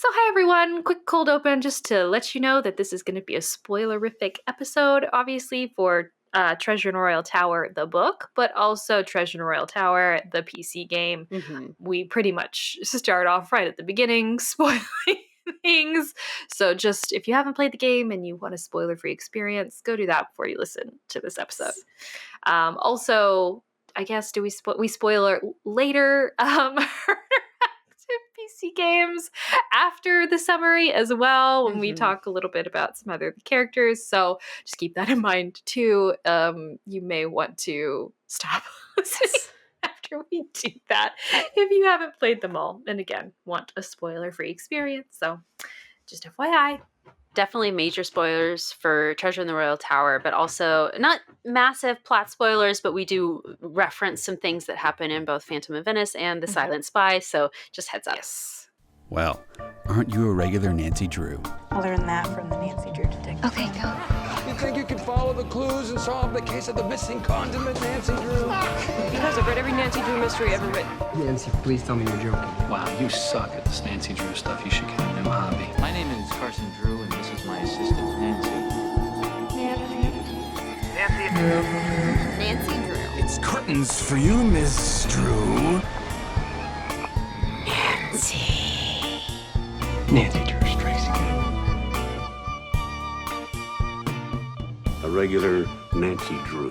So hi everyone, quick cold open just to let you know that this is going to be a spoilerific episode, obviously for Treasure in the Royal Tower, the book, but also Treasure in the Royal Tower, the PC game. We pretty much start off right at the beginning, spoiling things. So just if you haven't played the game and you want a spoiler-free experience, go do that before you listen to this episode. Also, I guess we spoiler later PC games after the summary as well when we talk a little bit about some other characters. So just keep that in mind too. You may want to stop listening after we do that if you haven't played them all. And again, want a spoiler-free experience. So just FYI. Definitely major spoilers for Treasure in the Royal Tower, but also not massive plot spoilers, but we do reference some things that happen in both Phantom of Venice and The Silent Spy, so just heads up. Yes. Well, aren't you a regular Nancy Drew? I learned that from the Nancy Drew detective. Okay, go. You think you can follow the clues and solve the case of the missing condiment, Nancy Drew? Because I've read every Nancy Drew mystery ever written. Nancy, please tell me you're joking. Wow, you suck at this Nancy Drew stuff. You should get a new hobby. My name is Carson Drew, and this is my assistant, Nancy. Nancy Drew. It's curtains for you, Miss Drew. Nancy Drew strikes again. A regular Nancy Drew.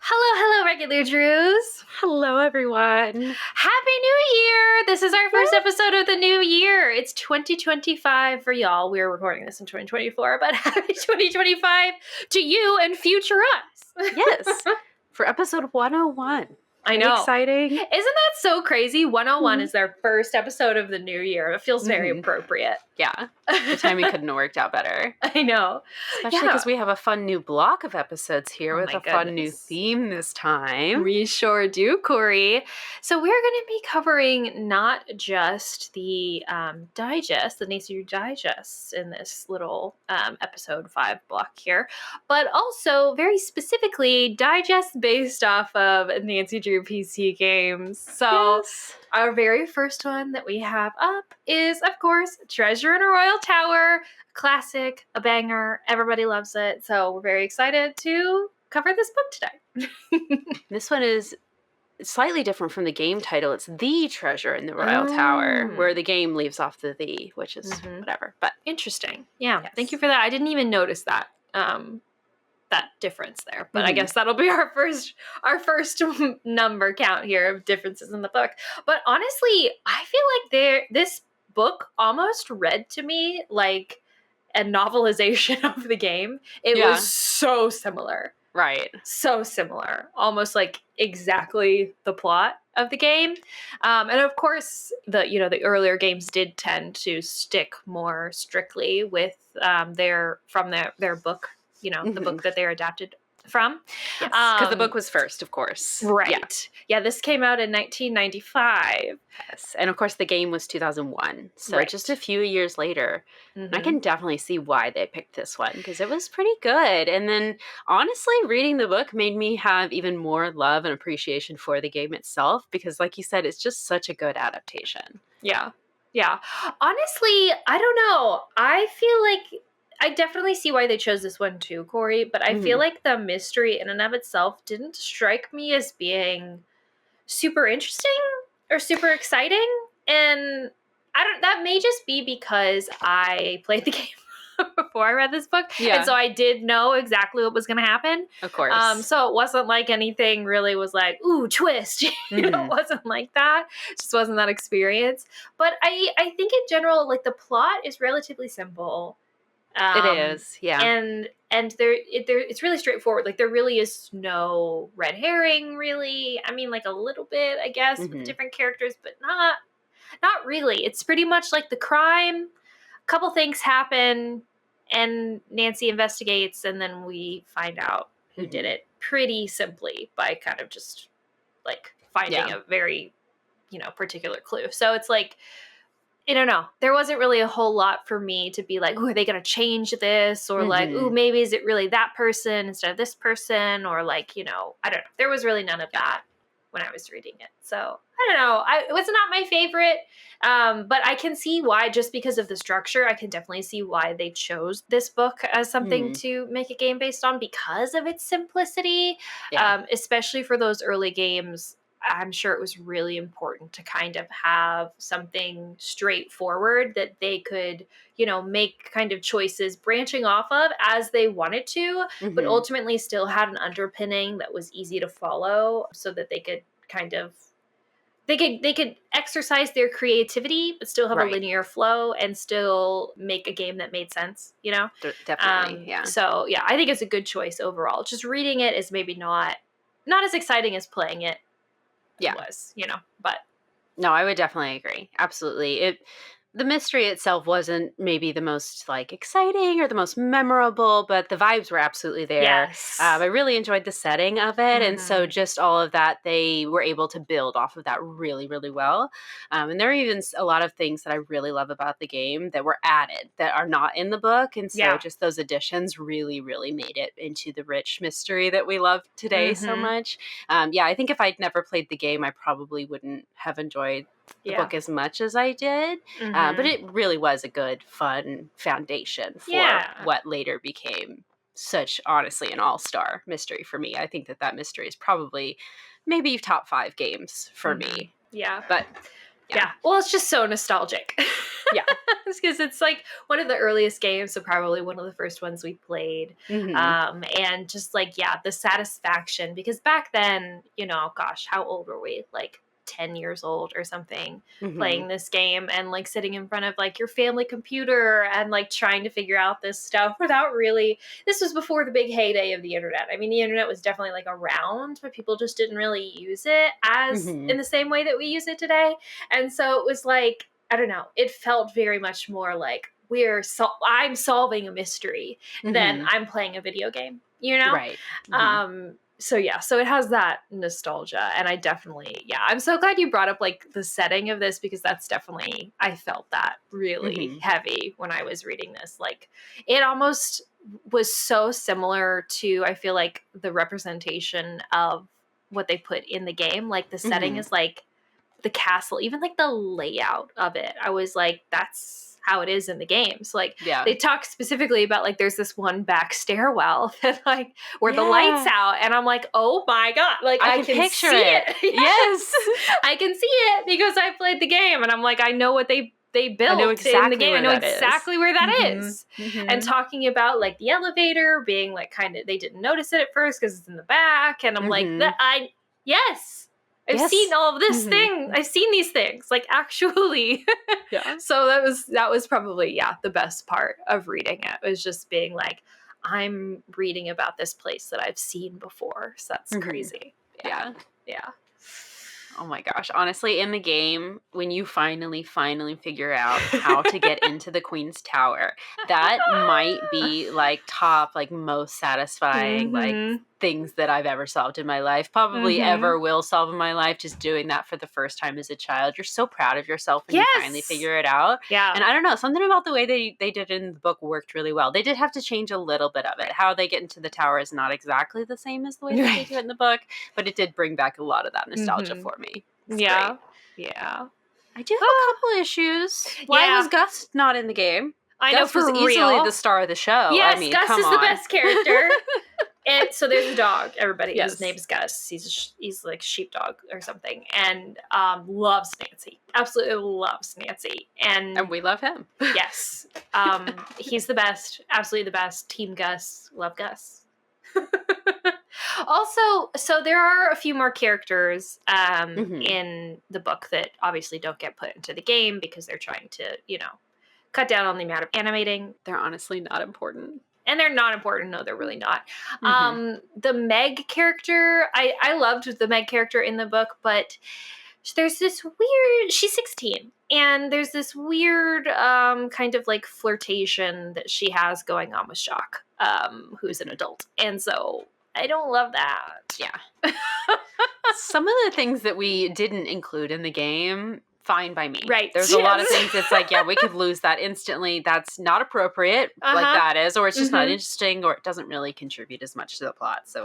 Hello, regular Drews. Hello, everyone. Happy New Year! This is our first episode of the new year. It's 2025 for y'all. We're recording this in 2024, but happy 2025 to you and future us. Yes, for episode 101. I know. Exciting. Isn't that so crazy? 101 is their first episode of the new year. It feels very appropriate. Yeah, the timing couldn't have worked out better. I know. Especially because we have a fun new block of episodes here with a fun new theme this time. We sure do, Kori. So we're going to be covering not just the digest, the Nancy Drew digest in this little episode 5 block here, but also very specifically digest based off of Nancy Drew PC games. So our very first one that we have up is, of course, Treasure in a Royal Tower. Classic, a banger. Everybody loves it. So we're very excited to cover this book today. This one is slightly different from the game title. It's The Treasure in the Royal Tower, where the game leaves off the, which is whatever. But interesting. Yeah. Yes. Thank you for that. I didn't even notice that. That difference there, but I guess that'll be our first number count here of differences in the book. But honestly, I feel like this book almost read to me like a novelization of the game. It was so similar. Right. So similar. Almost like exactly the plot of the game. And of course, the earlier games did tend to stick more strictly with their book, the book that they're adapted from. Yes, because the book was first, of course. Right. Yeah, this came out in 1995. Yes, and of course the game was 2001, so just a few years later. And I can definitely see why they picked this one, because it was pretty good. And then, honestly, reading the book made me have even more love and appreciation for the game itself, because like you said, it's just such a good adaptation. Yeah. Yeah. Honestly, I don't know. I feel like I definitely see why they chose this one too, Kori, but I feel like the mystery in and of itself didn't strike me as being super interesting or super exciting. And that may just be because I played the game before I read this book. Yeah. And so I did know exactly what was going to happen. Of course. So it wasn't like anything really was like, ooh, twist. It wasn't like that. It just wasn't that experience. But I think in general, like the plot is relatively simple. It is, yeah. And it's really straightforward. Like there really is no red herring, really. I mean, like a little bit, I guess, with different characters, but not really. It's pretty much like the crime. A couple things happen, and Nancy investigates, and then we find out who did it pretty simply by kind of just like finding a very particular clue. So it's like, I don't know. There wasn't really a whole lot for me to be like, "Ooh, are they going to change this?" Or like, "Ooh, maybe is it really that person instead of this person?" Or like, I don't know. There was really none of that when I was reading it. So I don't know. It was not my favorite, but I can see why, just because of the structure. I can definitely see why they chose this book as something to make a game based on, because of its simplicity, especially for those early games. I'm sure it was really important to kind of have something straightforward that they could, make kind of choices branching off of as they wanted to, but ultimately still had an underpinning that was easy to follow, so that they could kind of they could exercise their creativity but still have a linear flow and still make a game that made sense, Definitely, yeah. So yeah, I think it's a good choice overall. Just reading it is maybe not as exciting as playing it was, but no, I would definitely agree. Absolutely. The mystery itself wasn't maybe the most like exciting or the most memorable, but the vibes were absolutely there. Yes. I really enjoyed the setting of it, and so just all of that, they were able to build off of that really, really well. And there are even a lot of things that I really love about the game that were added that are not in the book, and so just those additions really, really made it into the rich mystery that we love today so much. I think if I'd never played the game, I probably wouldn't have enjoyed the book as much as I did, but it really was a good, fun foundation for what later became such, honestly, an all-star mystery for me. I think that mystery is probably maybe top 5 games for me. Yeah. But yeah. Well, it's just so nostalgic. Yeah. Because it's like one of the earliest games, so probably one of the first ones we played. And just like, the satisfaction, because back then, gosh, how old were we? Like 10 years old or something, playing this game and like sitting in front of like your family computer and like trying to figure out this stuff without really, this was before the big heyday of the internet. I mean, the internet was definitely like around, but people just didn't really use it as in the same way that we use it today. And so it was like, I don't know, it felt very much more like I'm solving a mystery than I'm playing a video game, Right. So it has that nostalgia, and I definitely, I'm so glad you brought up like the setting of this, because that's definitely, I felt that really heavy when I was reading this. Like, it almost was so similar to, I feel like, the representation of what they put in the game. Like the setting is like the castle, even like the layout of it. I was like, that's how it is in the game. So like they talk specifically about like there's this one back stairwell that like where the lights out, and I'm like, oh my god, like I can picture see it. Yes. I can see it because I played the game, and I'm like, I know what they built in the game. I know exactly where that is. And talking about like the elevator being like kind of, they didn't notice it at first because it's in the back, and I'm like, I've seen all of this thing. I've seen these things, like, actually. So that was probably, the best part of reading it, was just being like, I'm reading about this place that I've seen before. So that's crazy. Yeah. Oh my gosh. Honestly, in the game, when you finally figure out how to get into the Queen's Tower, that might be like top, like most satisfying, like things that I've ever solved in my life, probably ever will solve in my life. Just doing that for the first time as a child. You're so proud of yourself when you finally figure it out. Yeah. And I don't know, something about the way they did it in the book worked really well. They did have to change a little bit of it. How they get into the tower is not exactly the same as the way that they do it in the book, but it did bring back a lot of that nostalgia for me. It's great. Yeah. I do have a couple issues. Why was Gus not in the game? I know, Gus for was real. easily the star of the show. Yes, I mean, Gus come is on. the best character. And so there's a dog, everybody. Yes. His name is Gus. He's like sheepdog or something, and loves Nancy. Absolutely loves Nancy. And we love him. Yes. He's the best. Absolutely the best. Team Gus. Love Gus. Also, so there are a few more characters in the book that obviously don't get put into the game because they're trying to, cut down on the amount of animating. They're honestly not important. And they're not important. No, they're really not. The Meg character, I loved the Meg character in the book, but there's this weird, she's 16, and there's this weird kind of like flirtation that she has going on with Jacques, who's an adult. And so I don't love that. Yeah. Some of the things that we didn't include in the game, fine by me. Right. There's a lot of things it's like, yeah, we could lose that instantly. That's not appropriate, like that is, or it's just not interesting, or it doesn't really contribute as much to the plot. So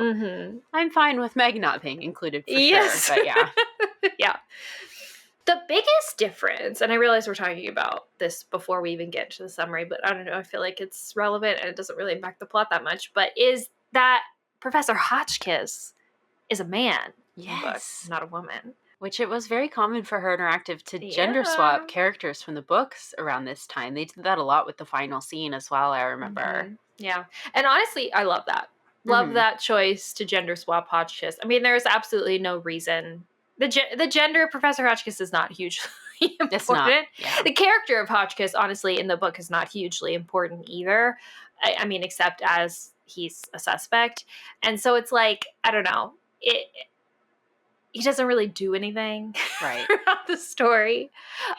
I'm fine with Meg not being included for sure. But yeah. Yeah. The biggest difference, and I realize we're talking about this before we even get to the summary, but I don't know, I feel like it's relevant and it doesn't really impact the plot that much, but is that Professor Hotchkiss is a man. Yes. Not a woman. Which it was very common for her interactive to gender swap characters from the books around this time. They did that a lot with the final scene as well, I remember. Yeah. And honestly, I love that. Love that choice to gender swap Hotchkiss. I mean, there's absolutely no reason. The gender of Professor Hotchkiss is not hugely important. It's not. Yeah. The character of Hotchkiss, honestly, in the book is not hugely important either. I mean, except as he's a suspect. And so it's like, I don't know. He doesn't really do anything throughout the story.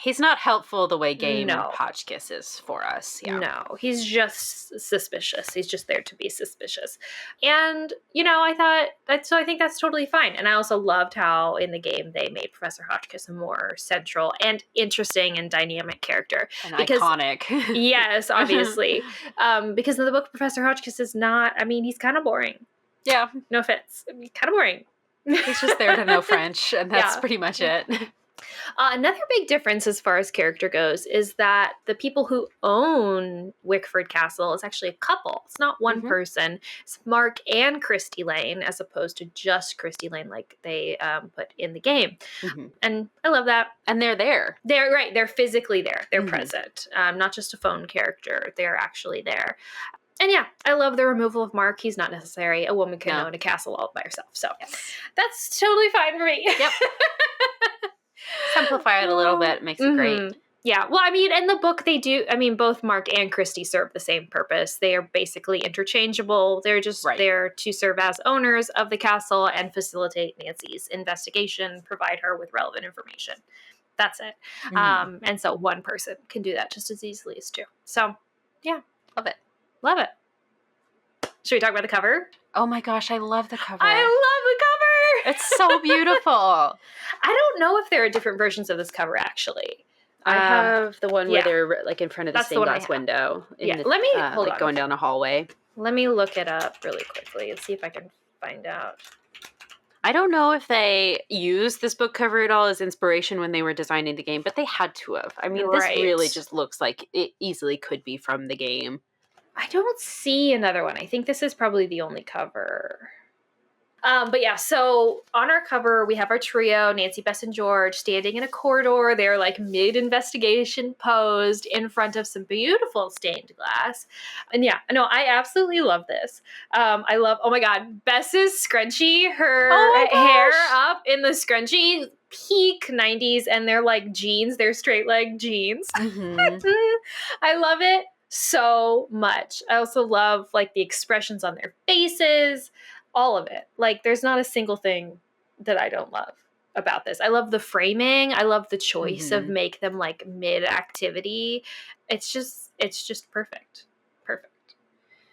He's not helpful the way Game Hotchkiss is for us. Yeah. No, he's just suspicious. He's just there to be suspicious. And, I think that's totally fine. And I also loved how in the game they made Professor Hotchkiss a more central and interesting and dynamic character. Iconic. Yes, obviously. Because in the book, Professor Hotchkiss is not, he's kind of boring. Yeah. No offense. He's kind of boring. He's just there to know French, and that's pretty much it. Another big difference as far as character goes is that the people who own Wickford Castle is actually a couple. It's not one person. It's Mark and Christy Lane, as opposed to just Christy Lane like they put in the game. And I love that. And they're there. They're right. They're physically there. They're present. Not just a phone character. They're actually there. And yeah, I love the removal of Mark. He's not necessary. A woman can own a castle all by herself. So that's totally fine for me. Yep. Simplify it a little bit. Makes it great. Yeah. Well, in the book they do, both Mark and Christy serve the same purpose. They are basically interchangeable. They're just there to serve as owners of the castle and facilitate Nancy's investigation, provide her with relevant information. That's it. And so one person can do that just as easily as two. So yeah, love it. Love it. Should we talk about the cover? Oh my gosh, I love the cover. I love the cover. It's so beautiful. I don't know if there are different versions of this cover, actually. I have the one where they're like in front of the stained glass window. Let me hold on. Going down a hallway. Let me look it up really quickly and see if I can find out. I don't know if they used this book cover at all as inspiration when they were designing the game, but they had to have. This really just looks like it easily could be from the game. I don't see another one. I think this is probably the only cover. But yeah, so on our cover, we have our trio, Nancy, Bess, and George, standing in a corridor. They're like mid-investigation posed in front of some beautiful stained glass. And yeah, no, I absolutely love this. I love, oh my God, Bess's scrunchie, her hair up in the scrunchie, peak 90s, and they're like jeans. They're straight leg jeans. I love it so much. I also love like the expressions on their faces. All of it. Like, there's not a single thing that I don't love about this. I love the framing. I love the choice of make them like mid-activity. It's just perfect. Perfect.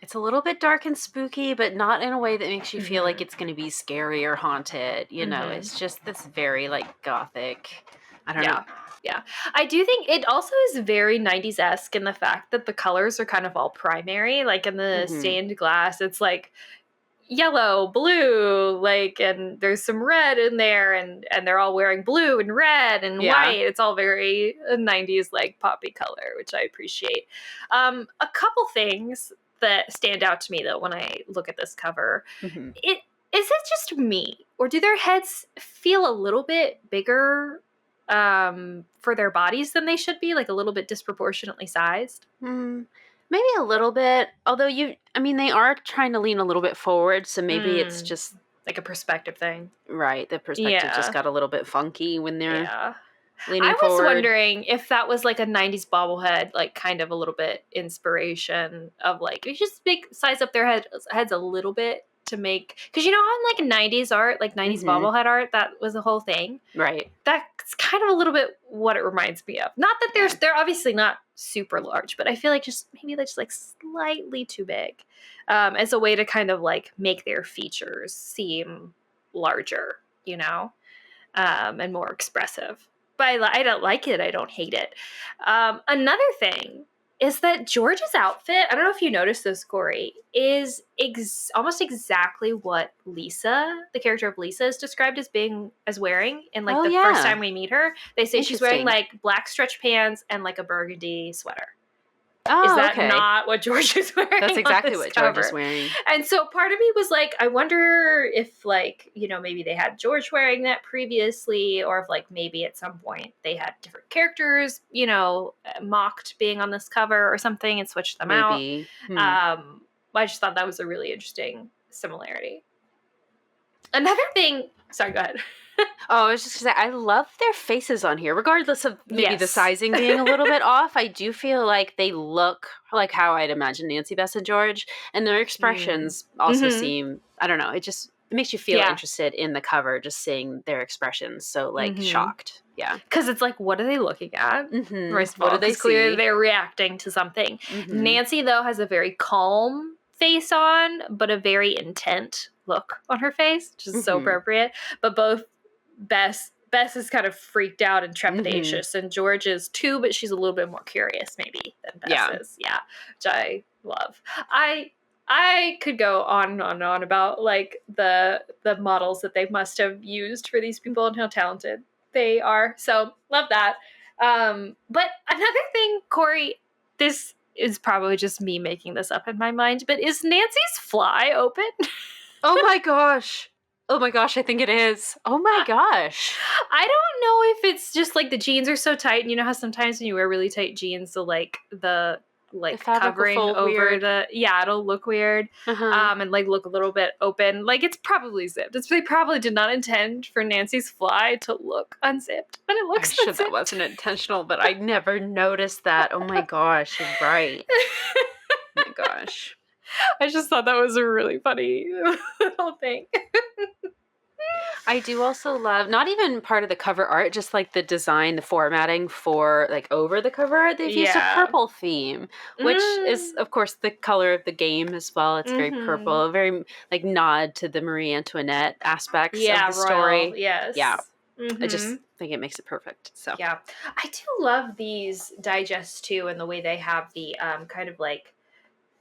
It's a little bit dark and spooky, but not in a way that makes you feel like it's going to be scary or haunted. It's just this very like gothic. I don't know. Yeah. I do think it also is very 90s-esque in the fact that the colors are kind of all primary. Like in the stained glass, it's like yellow, blue, like, and there's some red in there, and they're all wearing blue and red and white. It's all very 90s like poppy color, which I appreciate. A couple things that stand out to me though when I look at this cover. Is it just me, or do their heads feel a little bit bigger for their bodies than they should be, like a little bit disproportionately sized? Maybe a little bit, although they are trying to lean a little bit forward, so maybe it's just like a perspective thing. Right, the perspective just got a little bit funky when they're leaning forward. I was wondering if that was like a 90s bobblehead, like kind of a little bit inspiration of like, you just size up their heads a little bit to make, because on like 90s art, like 90s bobblehead art, that was the whole thing. Right. That's kind of a little bit what it reminds me of. Not that they're obviously not super large, but I feel like maybe they're just like slightly too big, as a way to kind of like make their features seem larger, and more expressive. But I don't like it. I don't hate it. Another thing is that George's outfit, I don't know if you noticed this, Kori, is almost exactly what Lisa, the character of Lisa, is described as wearing in like first time we meet her. They say she's wearing like black stretch pants and like a burgundy sweater. Oh, is that not what George is wearing? That's exactly what George cover? is wearing. And so part of me was like, I wonder if like, maybe they had George wearing that previously, or if like maybe at some point they had different characters, mocked being on this cover or something and switched them out. I just thought that was a really interesting similarity. Another thing, sorry, go ahead. I was just going to say, I love their faces on here, regardless of maybe the sizing being a little bit off. I do feel like they look like how I'd imagine Nancy, Bess, and George, and their expressions also seem, I don't know, it makes you feel interested in the cover, just seeing their expressions. So, like, shocked. Yeah. Because it's like, what are they looking at? What do they see? Clearly they're reacting to something. Nancy, though, has a very calm face on, but a very intent look on her face, which is so appropriate. But both Bess is kind of freaked out and trepidatious, and George is too, but she's a little bit more curious maybe than Bess is. Yeah, which I love. I could go on and on about like the models that they must have used for these people and how talented they are. So love that. But another thing, Kori, this is probably just me making this up in my mind, but is Nancy's fly open? Oh my gosh. Oh my gosh, I think it is. Oh my gosh. I don't know if it's just like the jeans are so tight, and you know how sometimes when you wear really tight jeans, so like the covering over weird. It'll look weird. And like look a little bit open. Like it's probably zipped. They probably did not intend for Nancy's fly to look unzipped, but it looks unzipped. That wasn't intentional, but I never noticed that. Oh my gosh, you're right. Oh my gosh. I just thought that was a really funny little thing. I do also love, not even part of the cover art, just like the design, the formatting for like over the cover art. They've used a purple theme, which is of course the color of the game as well. It's very purple, very like nod to the Marie Antoinette aspects of the story. Royal, yes. Yeah. I just think it makes it perfect. So yeah, I do love these digests too, and the way they have the kind of like,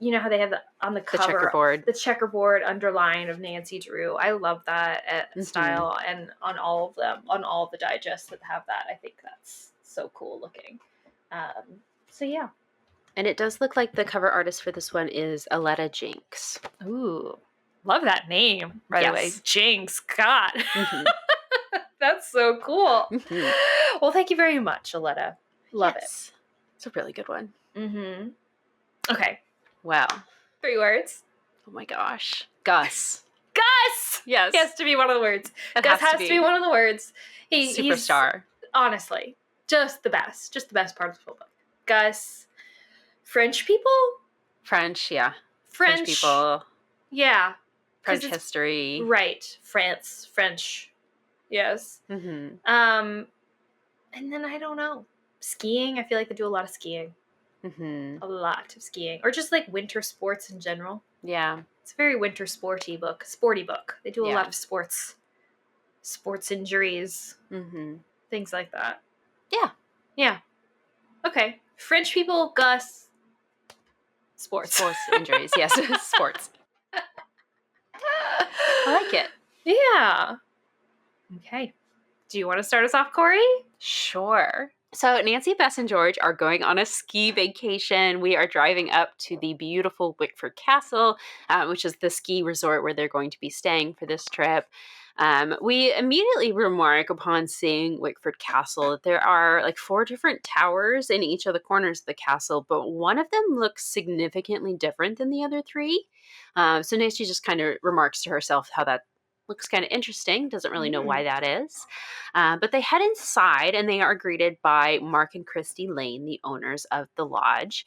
you know how they have on the cover the checkerboard underline of Nancy Drew. I love that style, and on all of them, on all the digests that have that, I think that's so cool looking. So yeah, and it does look like the cover artist for this one is Aletta Jinks. Ooh, love that name, by the way, Jinks. God, that's so cool. Well, thank you very much, Aletta. Love it. It's a really good one. Okay. Wow. 3 words. Oh my gosh. Gus. Gus! Yes. He has to be one of the words. It Gus has to be one of the words. Superstar. He's, honestly, just the best. Just the best part of the whole book. Gus. French people? French, yeah. French people. Yeah. French history. Right. France. French. Yes. And then I don't know. Skiing. I feel like they do a lot of skiing. A lot of skiing, or just like winter sports in general. Yeah, it's a very winter sporty book. They do a lot of sports injuries, things like that. Yeah. Okay, French people, Gus, sports injuries. Yes, sports. I like it. Yeah. Okay. Do you want to start us off, Kori? Sure. So Nancy, Bess, and George are going on a ski vacation. We are driving up to the beautiful Wickford Castle, which is the ski resort where they're going to be staying for this trip. We immediately remark upon seeing Wickford Castle that there are like 4 different towers in each of the corners of the castle, but one of them looks significantly different than the other 3. So Nancy just kind of remarks to herself how that looks kind of interesting. Doesn't really know why that is. But they head inside and they are greeted by Mark and Christy Lane, the owners of the lodge.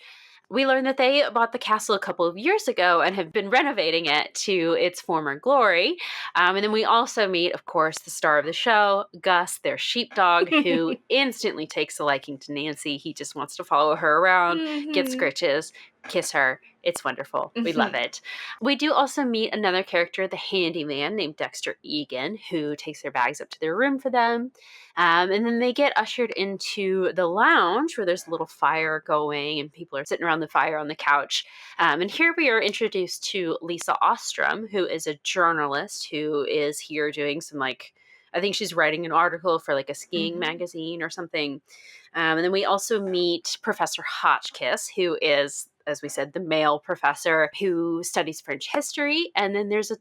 We learn that they bought the castle a couple of years ago and have been renovating it to its former glory. And then we also meet, of course, the star of the show, Gus, their sheepdog, who instantly takes a liking to Nancy. He just wants to follow her around, get scritches, kiss her. It's wonderful. We love it. We do also meet another character, the handyman named Dexter Egan, who takes their bags up to their room for them. And then they get ushered into the lounge where there's a little fire going and people are sitting around the fire on the couch. And here we are introduced to Lisa Ostrom, who is a journalist who is here doing some I think she's writing an article for a skiing magazine or something. And then we also meet Professor Hotchkiss, who is, as we said, the male professor who studies French history. And then there's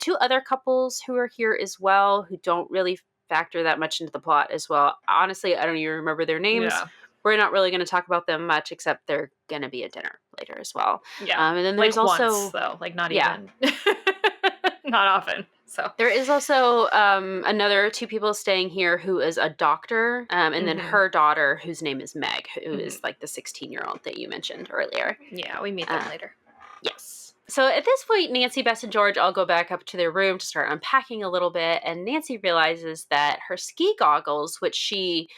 two other couples who are here as well who don't really factor that much into the plot as well. Honestly, I don't even remember their names. Yeah. We're not really going to talk about them much, except they're going to be at dinner later as well. Yeah. And then there's also... once, though. Not even. Not often. So there is also another two people staying here who is a doctor, and then her daughter, whose name is Meg, who is the 16-year-old that you mentioned earlier. Yeah, we meet them later. Yes. So at this point, Nancy, Bess, and George all go back up to their room to start unpacking a little bit, and Nancy realizes that her ski goggles, which she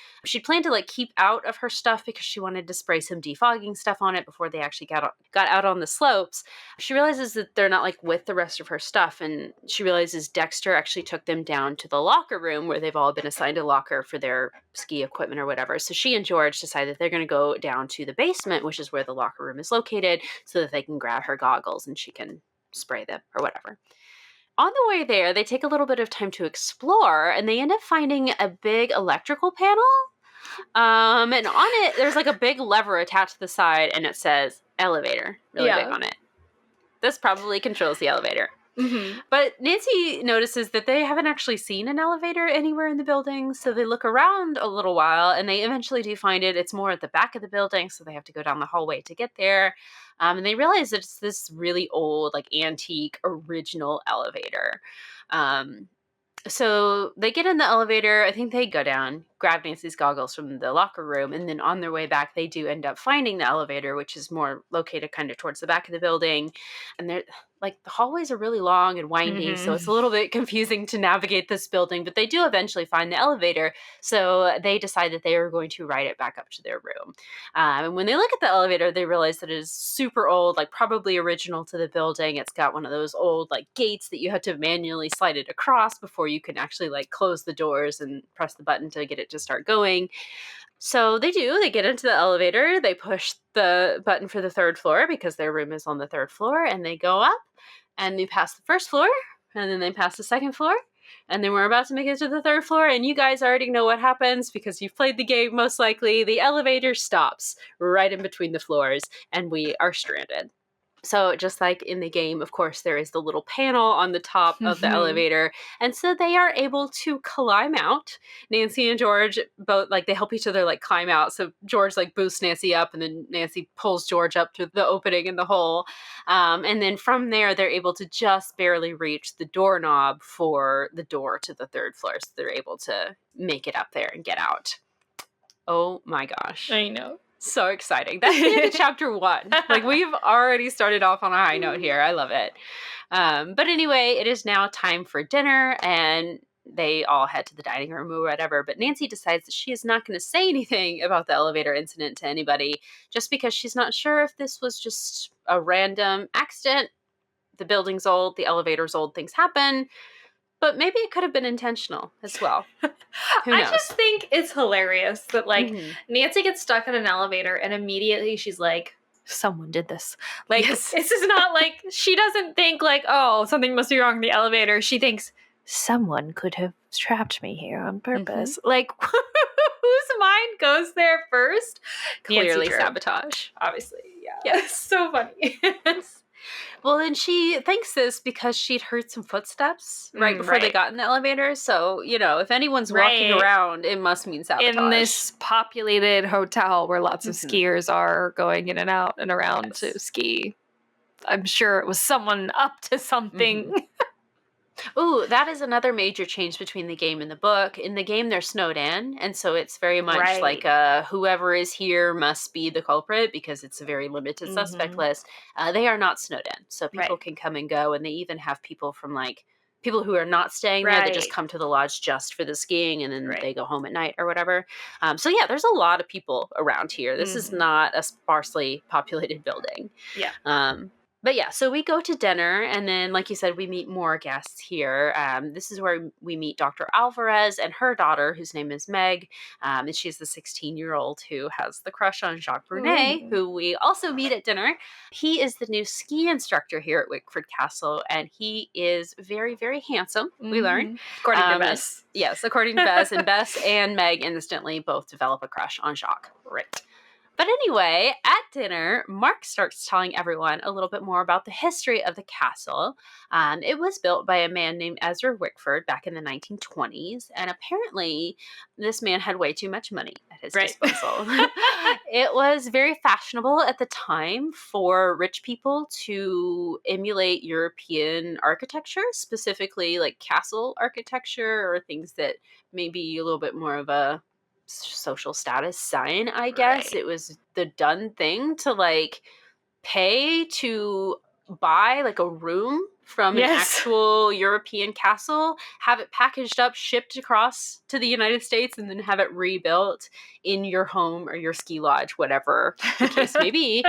planned to keep out of her stuff because she wanted to spray some defogging stuff on it before they actually got out on the slopes, she realizes that they're not with the rest of her stuff, and she realizes Dexter actually took them down to the locker room where they've all been assigned a locker for their ski equipment or whatever. So she and George decide that they're going to go down to the basement, which is where the locker room is located, so that they can grab her goggles and she can spray them or whatever. On the way there, they take a little bit of time to explore, and they end up finding a big electrical panel. And on it, there's a big lever attached to the side, and it says elevator really big on it. This probably controls the elevator. Mm-hmm. But Nancy notices that they haven't actually seen an elevator anywhere in the building, so they look around a little while, and they eventually do find it. It's more at the back of the building, so they have to go down the hallway to get there. And they realize that it's this really old, antique, original elevator. So they get in the elevator. I think they go down, grab Nancy's goggles from the locker room, and then on their way back, they do end up finding the elevator, which is more located kind of towards the back of the building. And they're the hallways are really long and windy, so it's a little bit confusing to navigate this building, but they do eventually find the elevator. So they decide that they are going to ride it back up to their room. And when they look at the elevator, they realize that it is super old, probably original to the building. It's got one of those old gates that you have to manually slide it across before you can actually close the doors and press the button to get it to start going. So they get into the elevator, they push the button for the third floor because their room is on the third floor, and they go up, and they pass the first floor, and then they pass the second floor, and then we're about to make it to the third floor, and you guys already know what happens because you've played the game most likely. The elevator stops right in between the floors, and we are stranded. So just like in the game, of course, there is the little panel on the top of the elevator. And so they are able to climb out. Nancy and George both, they help each other, climb out. So George, boosts Nancy up, and then Nancy pulls George up through the opening in the hole. And then from there, they're able to just barely reach the doorknob for the door to the third floor. So they're able to make it up there and get out. Oh my gosh. I know. So exciting. That's the end of chapter 1. We've already started off on a high note here. I love it. But anyway, it is now time for dinner, and they all head to the dining room or whatever. But Nancy decides that she is not going to say anything about the elevator incident to anybody, just because she's not sure if this was just a random accident. The building's old, the elevator's old, things happen. But maybe it could have been intentional as well. Who knows? I just think it's hilarious that Nancy gets stuck in an elevator and immediately she's like, someone did this. This is not she doesn't think oh, something must be wrong in the elevator. She thinks someone could have trapped me here on purpose. Whose mind goes there first? Clearly sabotage. Obviously, yeah. Yes, so funny. Well, and she thinks this because she'd heard some footsteps right before they got in the elevator. So, if anyone's walking around, it must mean sabotage. In this populated hotel where lots of skiers are going in and out and around to ski. I'm sure it was someone up to something. Ooh, that is another major change between the game and the book. In the game, they're snowed in, and so it's very much like whoever is here must be the culprit because it's a very limited suspect list. They are not snowed in, so people can come and go, and they even have people from people who are not staying there that just come to the lodge just for the skiing, and then they go home at night or whatever. So yeah, there's a lot of people around here. This is not a sparsely populated building. Yeah. But yeah, so we go to dinner, and then, like you said, we meet more guests here. This is where we meet Dr. Alvarez and her daughter, whose name is Meg, and she's the 16-year-old who has the crush on Jacques Brunet, who we also meet at dinner. He is the new ski instructor here at Wickford Castle, and he is very, very handsome, we learn. According to Bess. Yes, according to Bess, and Bess and Meg instantly both develop a crush on Jacques. Right. But anyway, at dinner, Mark starts telling everyone a little bit more about the history of the castle. It was built by a man named Ezra Wickford back in the 1920s, and apparently this man had way too much money at his disposal. It was very fashionable at the time for rich people to emulate European architecture, specifically like castle architecture or things that may be a little bit more of a social status sign, I guess. It was the done thing to pay to buy a room from an actual European castle, have it packaged up, shipped across to the United States, and then have it rebuilt in your home or your ski lodge, whatever the case may be.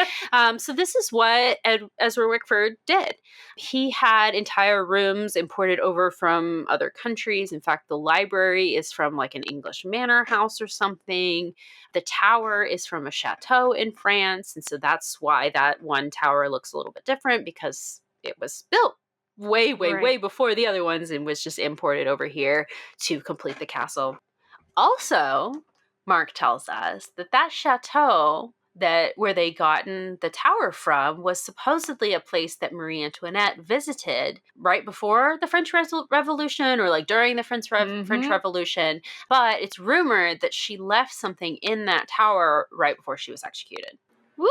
So this is what Ezra Wickford did. He had entire rooms imported over from other countries. In fact, the library is from an English manor house or something. The tower is from a chateau in France. And so that's why that one tower looks a little bit different, because it was built way before the other ones and was just imported over here to complete the castle. Also, Mark tells us that chateau where they gotten the tower from was supposedly a place that Marie Antoinette visited right before the French Revolution or during the French Revolution. But it's rumored that she left something in that tower right before she was executed. Woo!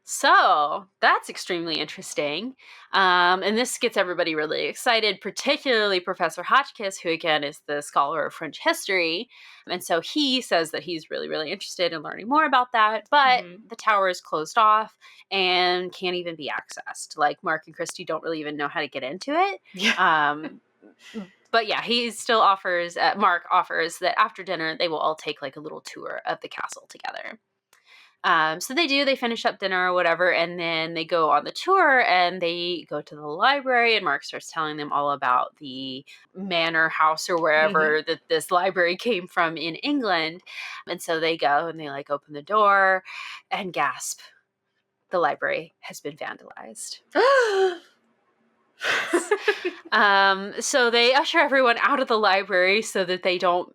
So that's extremely interesting. And this gets everybody really excited, particularly Professor Hotchkiss, who again is the scholar of French history. And so he says that he's really, really interested in learning more about that. But the tower is closed off and can't even be accessed. Mark and Christy don't really even know how to get into it. Yeah. But yeah, he still offers, Mark offers that after dinner, they will all take a little tour of the castle together. So they finish up dinner or whatever, and then they go on the tour and they go to the library, and Mark starts telling them all about the manor house or wherever that this library came from in England. And so they go and they open the door and gasp. The library has been vandalized. So they usher everyone out of the library so that they don't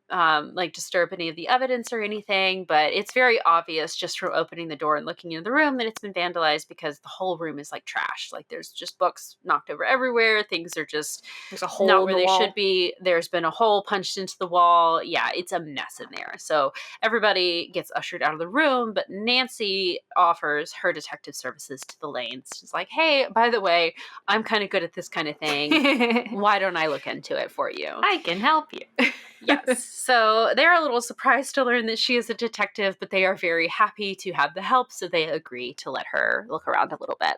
disturb any of the evidence or anything, but it's very obvious just from opening the door and looking into the room that it's been vandalized because the whole room is trashed. There's just books knocked over everywhere. Things are just there's a hole not in where the they wall. should be. There's been a hole punched into the wall. Yeah, it's a mess in there. So everybody gets ushered out of the room, but Nancy offers her detective services to the Lanes. She's like, hey, by the way, I'm kind of good at this kind of thing. Why don't I look into it for you? I can help you. Yes. So they're a little surprised to learn that she is a detective, but they are very happy to have the help, so they agree to let her look around a little bit.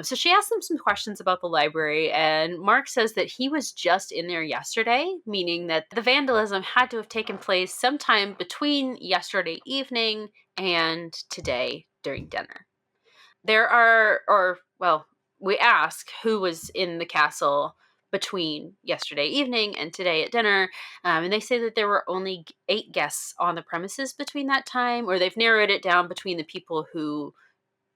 So she asks them some questions about the library, and Mark says that he was just in there yesterday, meaning that the vandalism had to have taken place sometime between yesterday evening and today during dinner. We ask who was in the castle between yesterday evening and today at dinner, and they say that there were only 8 guests on the premises between that time, or they've narrowed it down between the people who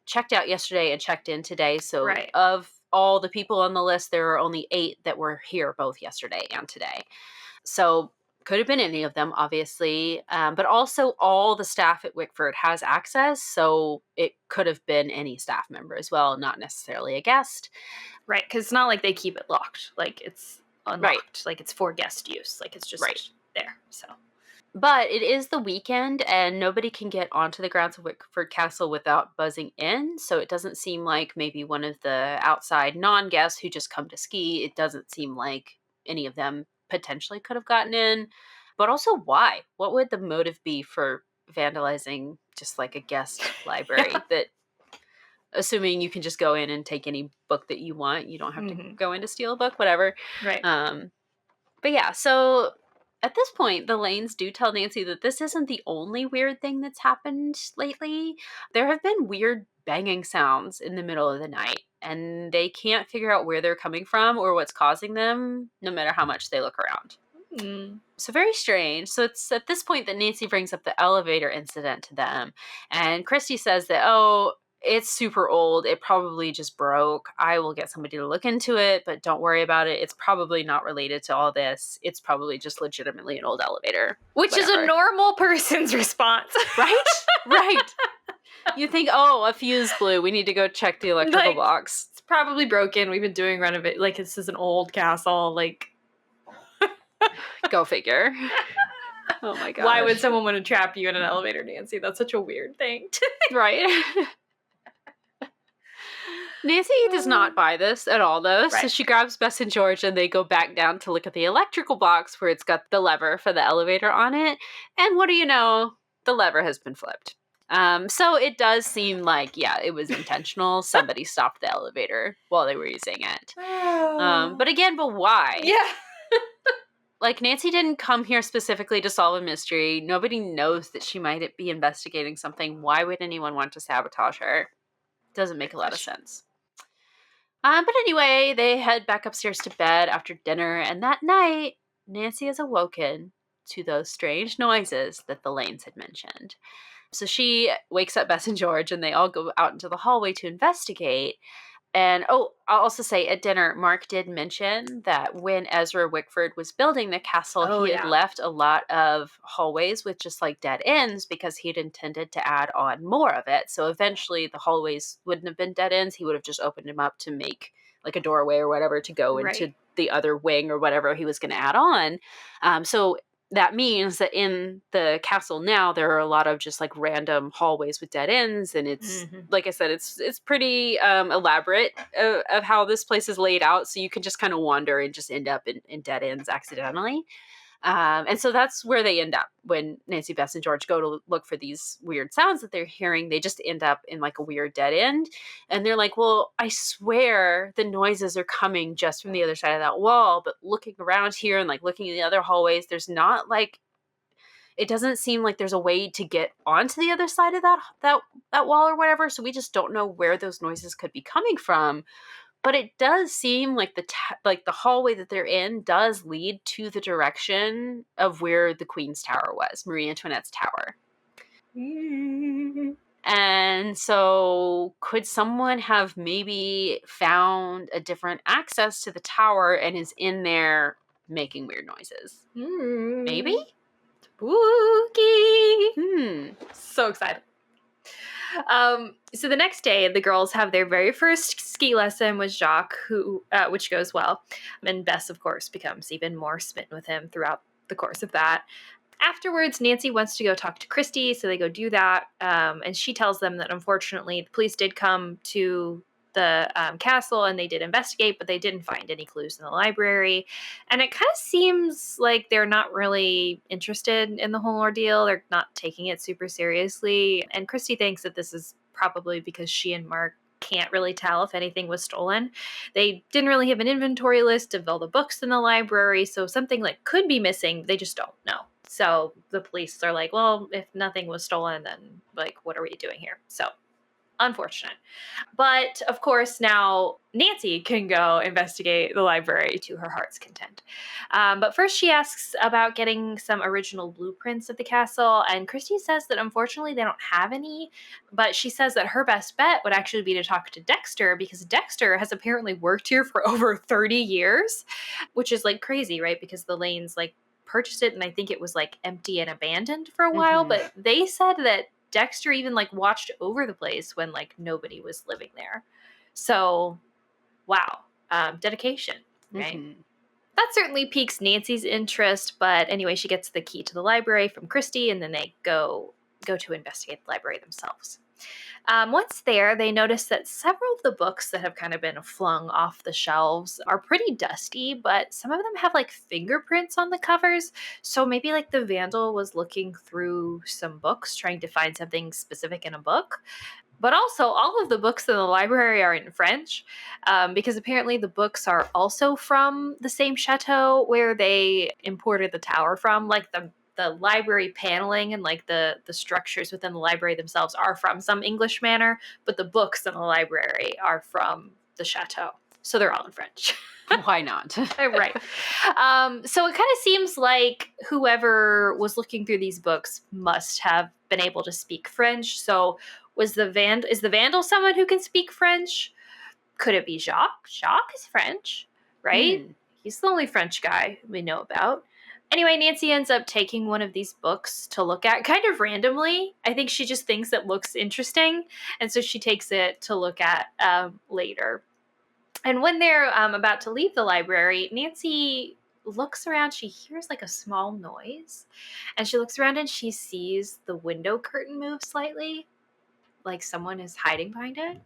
checked out yesterday and checked in today. So of all the people on the list, there are only 8 that were here both yesterday and today. So could have been any of them, obviously, but also all the staff at Wickford has access, so it could have been any staff member as well, not necessarily a guest. Right, because it's not like they keep it locked. It's unlocked. It's for guest use. It's just there. So But it is the weekend, and nobody can get onto the grounds of Wickford Castle without buzzing in. So it doesn't seem like maybe one of the outside non-guests who just come to ski. It doesn't seem like any of them potentially could have gotten in. But also, why? What would the motive be for vandalizing just like a guest library that, assuming you can just go in and take any book that you want, you don't have to go in to steal a book, whatever. Right. But yeah, so at this point, the Lanes do tell Nancy that this isn't the only weird thing that's happened lately. There have been weird banging sounds in the middle of the night, and they can't figure out where they're coming from or what's causing them, no matter how much they look around. So very strange. So it's at this point that Nancy brings up the elevator incident to them, and Christy says that, oh, it's super old. It probably just broke. I will get somebody to look into it, but don't worry about it. It's probably not related to all this. It's probably just legitimately an old elevator. Which is a normal person's response. Right? Right. You think, oh, a fuse blew. We need to go check the electrical box. It's probably broken. We've been doing renovate. Like, this is an old castle. Like, go figure. Oh my god. Why would someone want to trap you in an elevator, Nancy? That's such a weird thing. Right? Nancy does not buy this at all, though. Right. So she grabs Bess and George, and they go back down to look at the electrical box where it's got the lever for the elevator on it. And what do you know? The lever has been flipped. So it does seem like, yeah, it was intentional. Somebody stopped the elevator while they were using it. But why? Yeah. Like, Nancy didn't come here specifically to solve a mystery. Nobody knows that she might be investigating something. Why would anyone want to sabotage her? Doesn't make a lot of sense. But anyway, they head back upstairs to bed after dinner, and that night, Nancy is awoken to those strange noises that the Lanes had mentioned. So she wakes up Bess and George, and they all go out into the hallway to investigate. And, I'll also say at dinner, Mark did mention that when Ezra Wickford was building the castle, he had left a lot of hallways with just like dead ends because he had intended to add on more of it. So eventually the hallways wouldn't have been dead ends. He would have just opened them up to make like a doorway or whatever to go into the other wing or whatever he was going to add on. So that means that in the castle now, there are a lot of just like random hallways with dead ends. And it's, like I said, it's pretty elaborate of how this place is laid out. So you can just kind of wander and just end up in dead ends accidentally. And so that's where they end up when Nancy, Bess, and George go to look for these weird sounds that they're hearing. They just end up in like a weird dead end. And they're like, well, I swear the noises are coming just from the other side of that wall. But looking around here and like looking in the other hallways, there's not like, it doesn't seem like there's a way to get onto the other side of that wall or whatever. So we just don't know where those noises could be coming from. But it does seem like the hallway that they're in does lead to the direction of where the Queen's Tower was, Marie Antoinette's tower. And so could someone have maybe found a different access to the tower and is in there making weird noises? Maybe? Spooky! So excited. So the next day, the girls have their very first ski lesson with Jacques, which goes well. And Bess, of course, becomes even more smitten with him throughout the course of that. Afterwards, Nancy wants to go talk to Christy, so they go do that. And she tells them that, unfortunately, the police did come to the castle and they did investigate, but they didn't find any clues in the library. And it kind of seems like they're not really interested in the whole ordeal. They're not taking it super seriously. And Christy thinks that this is probably because she and Mark can't really tell if anything was stolen. They didn't really have an inventory list of all the books in the library, so something like could be missing. They just don't know. So the police are like, well, if nothing was stolen, then like, what are we doing here? So unfortunate. But of course, now Nancy can go investigate the library to her heart's content. But first she asks about getting some original blueprints of the castle. And Christy says that unfortunately they don't have any. But she says that her best bet would actually be to talk to Dexter, because Dexter has apparently worked here for over 30 years, which is like crazy, right? Because the Lanes like purchased it and I think it was like empty and abandoned for a while. But they said that Dexter even like watched over the place when like nobody was living there. So, wow, dedication, right? That certainly piques Nancy's interest, but anyway, she gets the key to the library from Christy, and then they go to investigate the library themselves. Once there, they notice that several of the books that have kind of been flung off the shelves are pretty dusty, but some of them have like fingerprints on the covers. So maybe like the vandal was looking through some books, trying to find something specific in a book. But also, all of the books in the library are in French, because apparently the books are also from the same chateau where they imported the tower from. Like the library paneling and like the structures within the library themselves are from some English manor, but the books in the library are from the chateau. So they're all in French. Why not? Right. So it kind of seems like whoever was looking through these books must have been able to speak French. So is the vandal someone who can speak French? Could it be Jacques? Jacques is French, right? He's the only French guy we know about. Anyway, Nancy ends up taking one of these books to look at kind of randomly. I think she just thinks it looks interesting. And so she takes it to look at later. And when they're about to leave the library, Nancy looks around. She hears like a small noise. And she looks around and she sees the window curtain move slightly. Like someone is hiding behind it.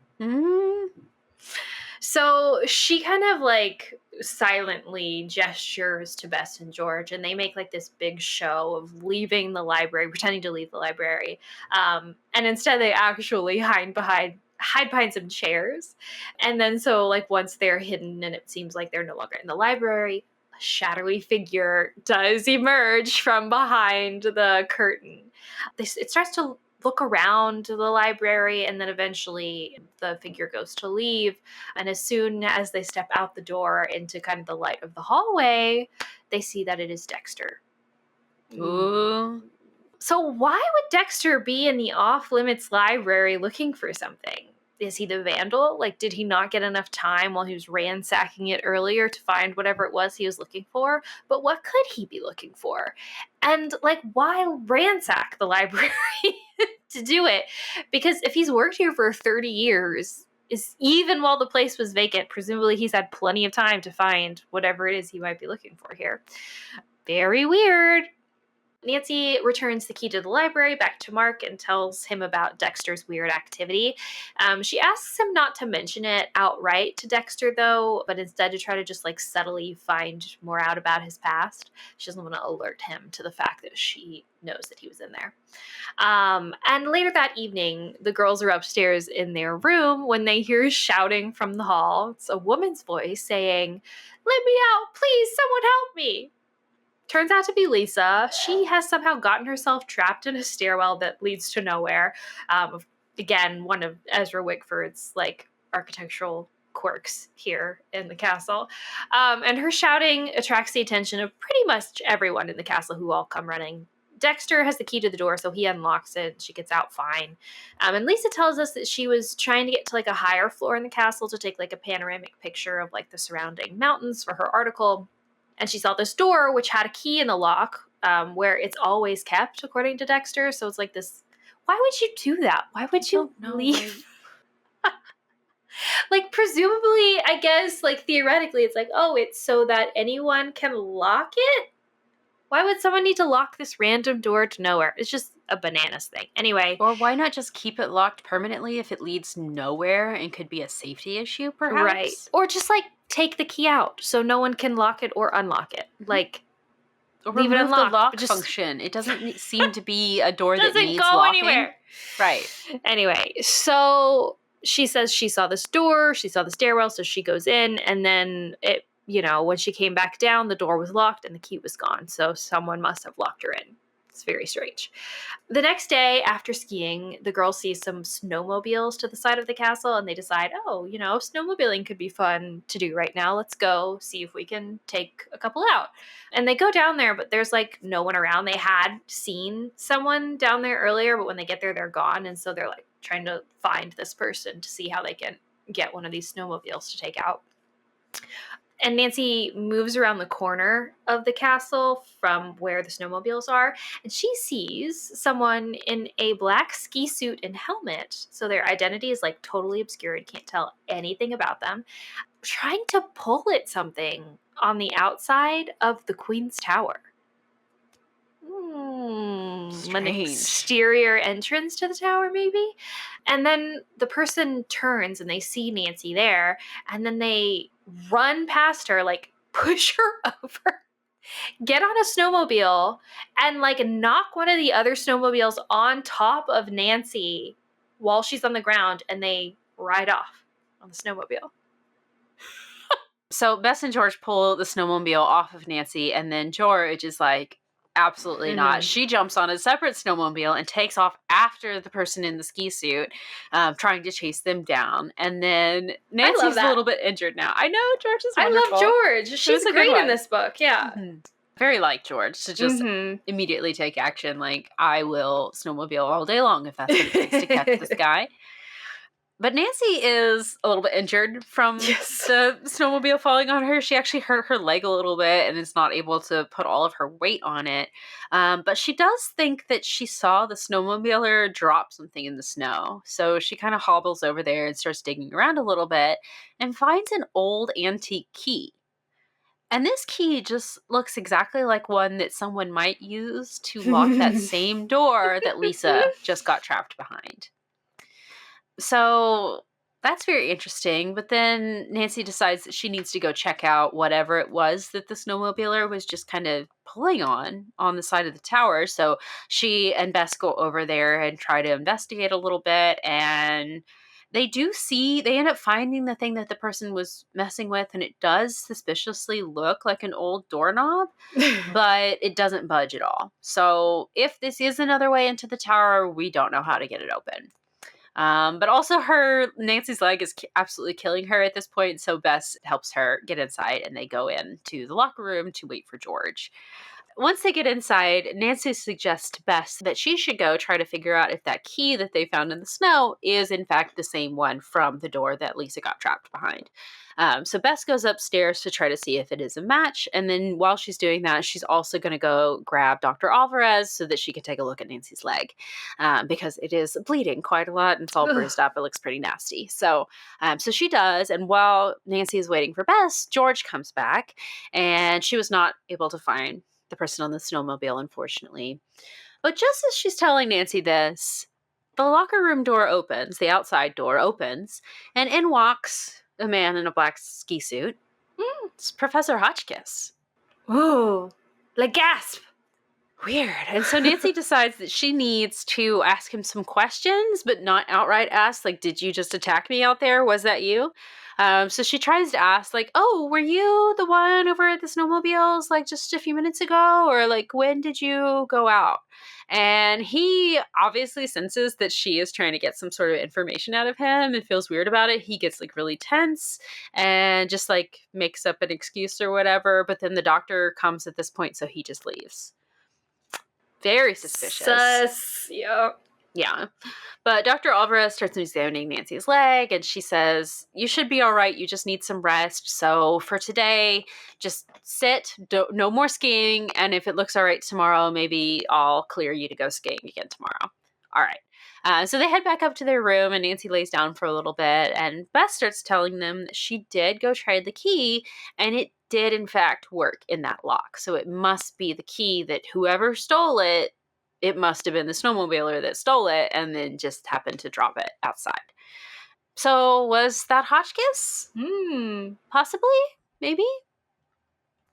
So she kind of like silently gestures to Bess and George, and they make like this big show of leaving the library, pretending to leave the library. And instead they actually hide behind some chairs. And then so like once they're hidden and it seems like they're no longer in the library, a shadowy figure does emerge from behind the curtain. It starts to look around the library, and then eventually the figure goes to leave. And as soon as they step out the door into kind of the light of the hallway, they see that it is Dexter. Ooh. So why would Dexter be in the off-limits library looking for something? Is he the vandal? Like, did he not get enough time while he was ransacking it earlier to find whatever it was he was looking for? But what could he be looking for? And, like, why ransack the library to do it? Because if he's worked here for 30 years, even while the place was vacant, presumably he's had plenty of time to find whatever it is he might be looking for here. Very weird. Nancy returns the key to the library back to Mark and tells him about Dexter's weird activity. She asks him not to mention it outright to Dexter, though, but instead to try to just like subtly find more out about his past. She doesn't want to alert him to the fact that she knows that he was in there. And later that evening, the girls are upstairs in their room when they hear shouting from the hall. It's a woman's voice saying, "Let me out, please, someone help me." Turns out to be Lisa. She has somehow gotten herself trapped in a stairwell that leads to nowhere. Again, one of Ezra Wickford's like architectural quirks here in the castle. And her shouting attracts the attention of pretty much everyone in the castle, who all come running. Dexter has the key to the door, so he unlocks it. She gets out fine. And Lisa tells us that she was trying to get to like a higher floor in the castle to take like a panoramic picture of like the surrounding mountains for her article. And she saw this door, which had a key in the lock, where it's always kept, according to Dexter. So it's like this, why would you do that? Why would you leave? Like, presumably, I guess, like, theoretically, it's like, oh, it's so that anyone can lock it? Why would someone need to lock this random door to nowhere? It's just a bananas thing. Anyway. Or why not just keep it locked permanently if it leads nowhere and could be a safety issue, perhaps? Right. Or just, like, take the key out so no one can lock it or unlock it. Like, or leave it unlocked. The lock function. It doesn't seem to be a door that needs go locking. Anywhere. Right. Anyway, so she says she saw this door, she saw the stairwell, so she goes in, and then it, you know, when she came back down, the door was locked and the key was gone. So someone must have locked her in. It's very strange. The next day after skiing, the girls see some snowmobiles to the side of the castle, and they decide, oh, you know, snowmobiling could be fun to do right now. Let's go see if we can take a couple out. And they go down there, but there's like no one around. They had seen someone down there earlier, but when they get there, they're gone. And so they're like trying to find this person to see how they can get one of these snowmobiles to take out. And Nancy moves around the corner of the castle from where the snowmobiles are, and she sees someone in a black ski suit and helmet, so their identity is like totally obscured, can't tell anything about them, trying to pull at something on the outside of the Queen's Tower. An exterior entrance to the tower, maybe? And then the person turns and they see Nancy there, and then they run past her, like push her over, get on a snowmobile, and like knock one of the other snowmobiles on top of Nancy while she's on the ground, and they ride off on the snowmobile. So Bess and George pull the snowmobile off of Nancy, and then George is like, absolutely not. She jumps on a separate snowmobile and takes off after the person in the ski suit, trying to chase them down. And then Nancy's a little bit injured now. I know, George is wonderful. I love George. She's great in this book, yeah. Mm-hmm. Very like George to just immediately take action. Like, I will snowmobile all day long if that's what it takes to catch this guy. But Nancy is a little bit injured from the snowmobile falling on her. She actually hurt her leg a little bit and is not able to put all of her weight on it. But she does think that she saw the snowmobiler drop something in the snow. So she kind of hobbles over there and starts digging around a little bit and finds an old antique key. And this key just looks exactly like one that someone might use to lock that same door that Lisa just got trapped behind. So that's very interesting. But then Nancy decides that she needs to go check out whatever it was that the snowmobiler was just kind of pulling on the side of the tower. So she and Bess go over there and try to investigate a little bit. And they end up finding the thing that the person was messing with. And it does suspiciously look like an old doorknob, but it doesn't budge at all. So if this is another way into the tower, we don't know how to get it open. But also Nancy's leg is absolutely killing her at this point. So Bess helps her get inside and they go into the locker room to wait for George. Once they get inside, Nancy suggests to Bess that she should go try to figure out if that key that they found in the snow is in fact the same one from the door that Lisa got trapped behind. So Bess goes upstairs to try to see if it is a match. And then while she's doing that, she's also going to go grab Dr. Alvarez so that she can take a look at Nancy's leg because it is bleeding quite a lot and it's all bruised up. It looks pretty nasty. So she does. And while Nancy is waiting for Bess, George comes back and she was not able to find the person on the snowmobile, unfortunately. But just as she's telling Nancy this, the locker room door opens, the outside door opens, and in walks a man in a black ski suit. It's Professor Hotchkiss. Ooh, like gasp. Weird. And so Nancy decides that she needs to ask him some questions, but not outright ask, like, did you just attack me out there? Was that you? So she tries to ask, like, oh, were you the one over at the snowmobiles, like, just a few minutes ago? Or, like, when did you go out? And he obviously senses that she is trying to get some sort of information out of him and feels weird about it. He gets, like, really tense and just, like, makes up an excuse or whatever. But then the doctor comes at this point, so he just leaves. Very suspicious. Yeah. But Dr. Alvarez starts examining Nancy's leg and she says, you should be all right. You just need some rest. So for today, just sit, no more skiing. And if it looks all right tomorrow, maybe I'll clear you to go skiing again tomorrow. All right. So they head back up to their room and Nancy lays down for a little bit. And Beth starts telling them that she did go try the key and it did in fact work in that lock. So it must be the key that whoever stole it, it must have been the snowmobiler that stole it and then just happened to drop it outside. So was that Hotchkiss? Possibly? Maybe?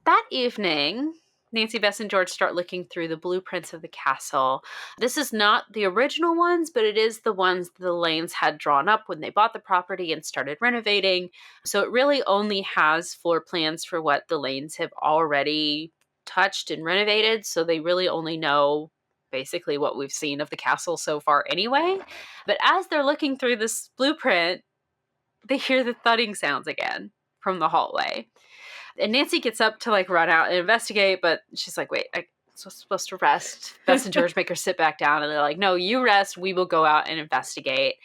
That evening, Nancy, Bess, and George start looking through the blueprints of the castle. This is not the original ones, but it is the ones the Lanes had drawn up when they bought the property and started renovating. So it really only has floor plans for what the Lanes have already touched and renovated. So they really only know basically what we've seen of the castle so far anyway. But as they're looking through this blueprint, they hear the thudding sounds again from the hallway. And Nancy gets up to like run out and investigate, but she's like, wait, I'm supposed to rest. Bess and George make her sit back down and they're like, no, you rest. We will go out and investigate.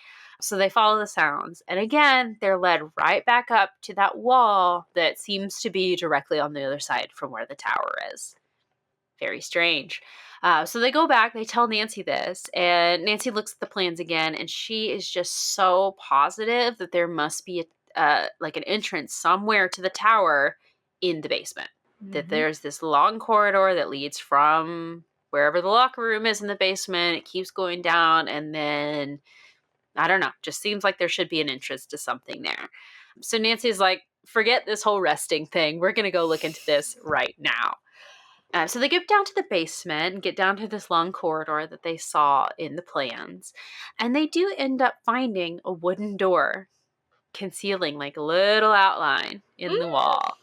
So they follow the sounds. And again, they're led right back up to that wall that seems to be directly on the other side from where the tower is. Very strange. So they go back, they tell Nancy this, and Nancy looks at the plans again, and she is just so positive that there must be like an entrance somewhere to the tower in the basement. That there's this long corridor that leads from wherever the locker room is in the basement. It keeps going down, and then, I don't know, just seems like there should be an entrance to something there. So Nancy's like, forget this whole resting thing. We're going to go look into this right now. So they get down to the basement and get down to this long corridor that they saw in the plans. And they do end up finding a wooden door concealing like a little outline in the wall.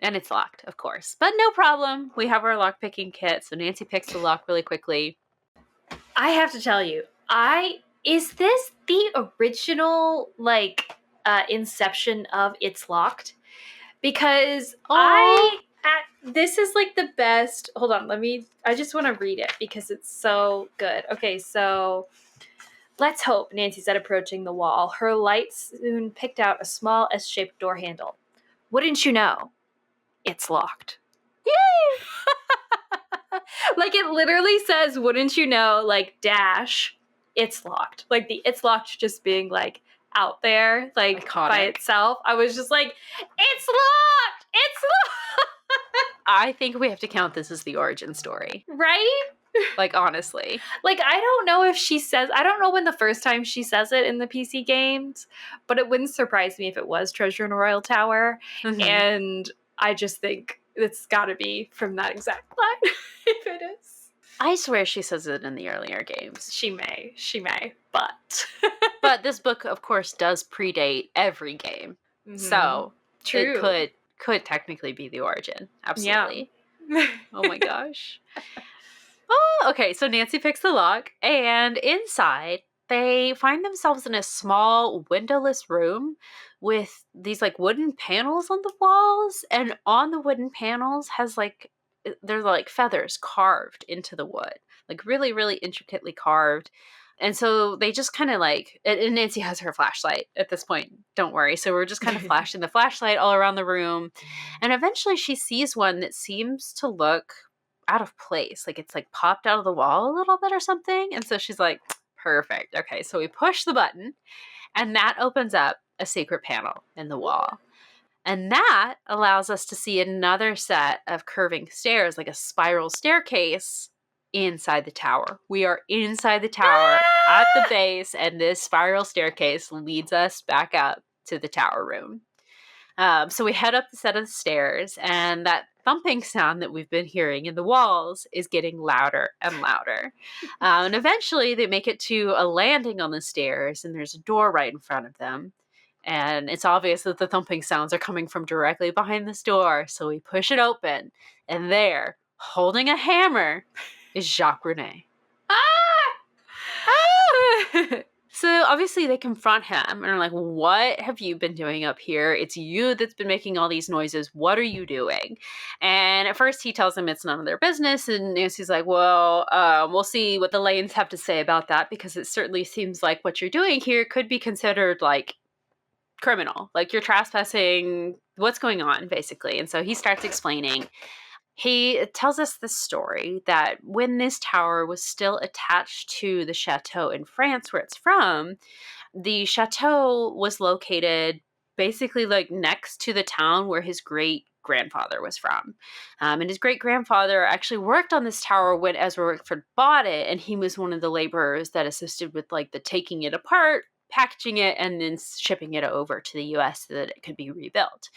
And it's locked, of course. But no problem. We have our lock-picking kit, so Nancy picks the lock really quickly. I have to tell you, is this the original, inception of It's Locked? Because this is like the best. Hold on, I just want to read it because it's so good. Okay, so let's hope, Nancy said, approaching the wall. Her light soon picked out a small S-shaped door handle. Wouldn't you know? It's locked. Yay! Like, it literally says, wouldn't you know, like, dash, it's locked. Like, the it's locked just being, like, out there, like, iconic. By itself. I was just like, it's locked! It's locked! I think we have to count this as the origin story. Right? Like, honestly. Like, I don't know if I don't know when the first time she says it in the PC games, but it wouldn't surprise me if it was Treasure in a Royal Tower. Mm-hmm. And I just think it's got to be from that exact line, if it is. I swear she says it in the earlier games. She may, but... But this book, of course, does predate every game. Mm-hmm. So true. It could technically be the origin. Absolutely. Yeah. Oh my gosh. Oh, okay. So Nancy picks the lock, and inside they find themselves in a small windowless room with these like wooden panels on the walls, and on the wooden panels there's like feathers carved into the wood, like really, really intricately carved. And so they just kind of like, and Nancy has her flashlight at this point, don't worry. So we're just kind of flashing the flashlight all around the room. And eventually she sees one that seems to look out of place. Like it's like popped out of the wall a little bit or something. And so she's like, perfect. Okay. So we push the button and that opens up a secret panel in the wall. And that allows us to see another set of curving stairs, like a spiral staircase inside the tower. We are inside the tower at the base, and this spiral staircase leads us back up to the tower room. So we head up the set of the stairs, and that thumping sound that we've been hearing in the walls is getting louder and louder. And eventually they make it to a landing on the stairs, and there's a door right in front of them. And it's obvious that the thumping sounds are coming from directly behind this door. So we push it open, and there, holding a hammer, is Jacques René. So obviously they confront him and are like, what have you been doing up here? It's you that's been making all these noises. What are you doing? And at first he tells them it's none of their business. And Nancy's like, well, we'll see what the lanes have to say about that, because it certainly seems like what you're doing here could be considered like criminal. Like you're trespassing. What's going on, basically? And so he starts explaining. He tells us the story that when this tower was still attached to the chateau in France where it's from, the chateau was located basically like next to the town where his great-grandfather was from. And his great-grandfather actually worked on this tower when Ezra Wickford bought it, and he was one of the laborers that assisted with like the taking it apart, packaging it, and then shipping it over to the U.S. so that it could be rebuilt.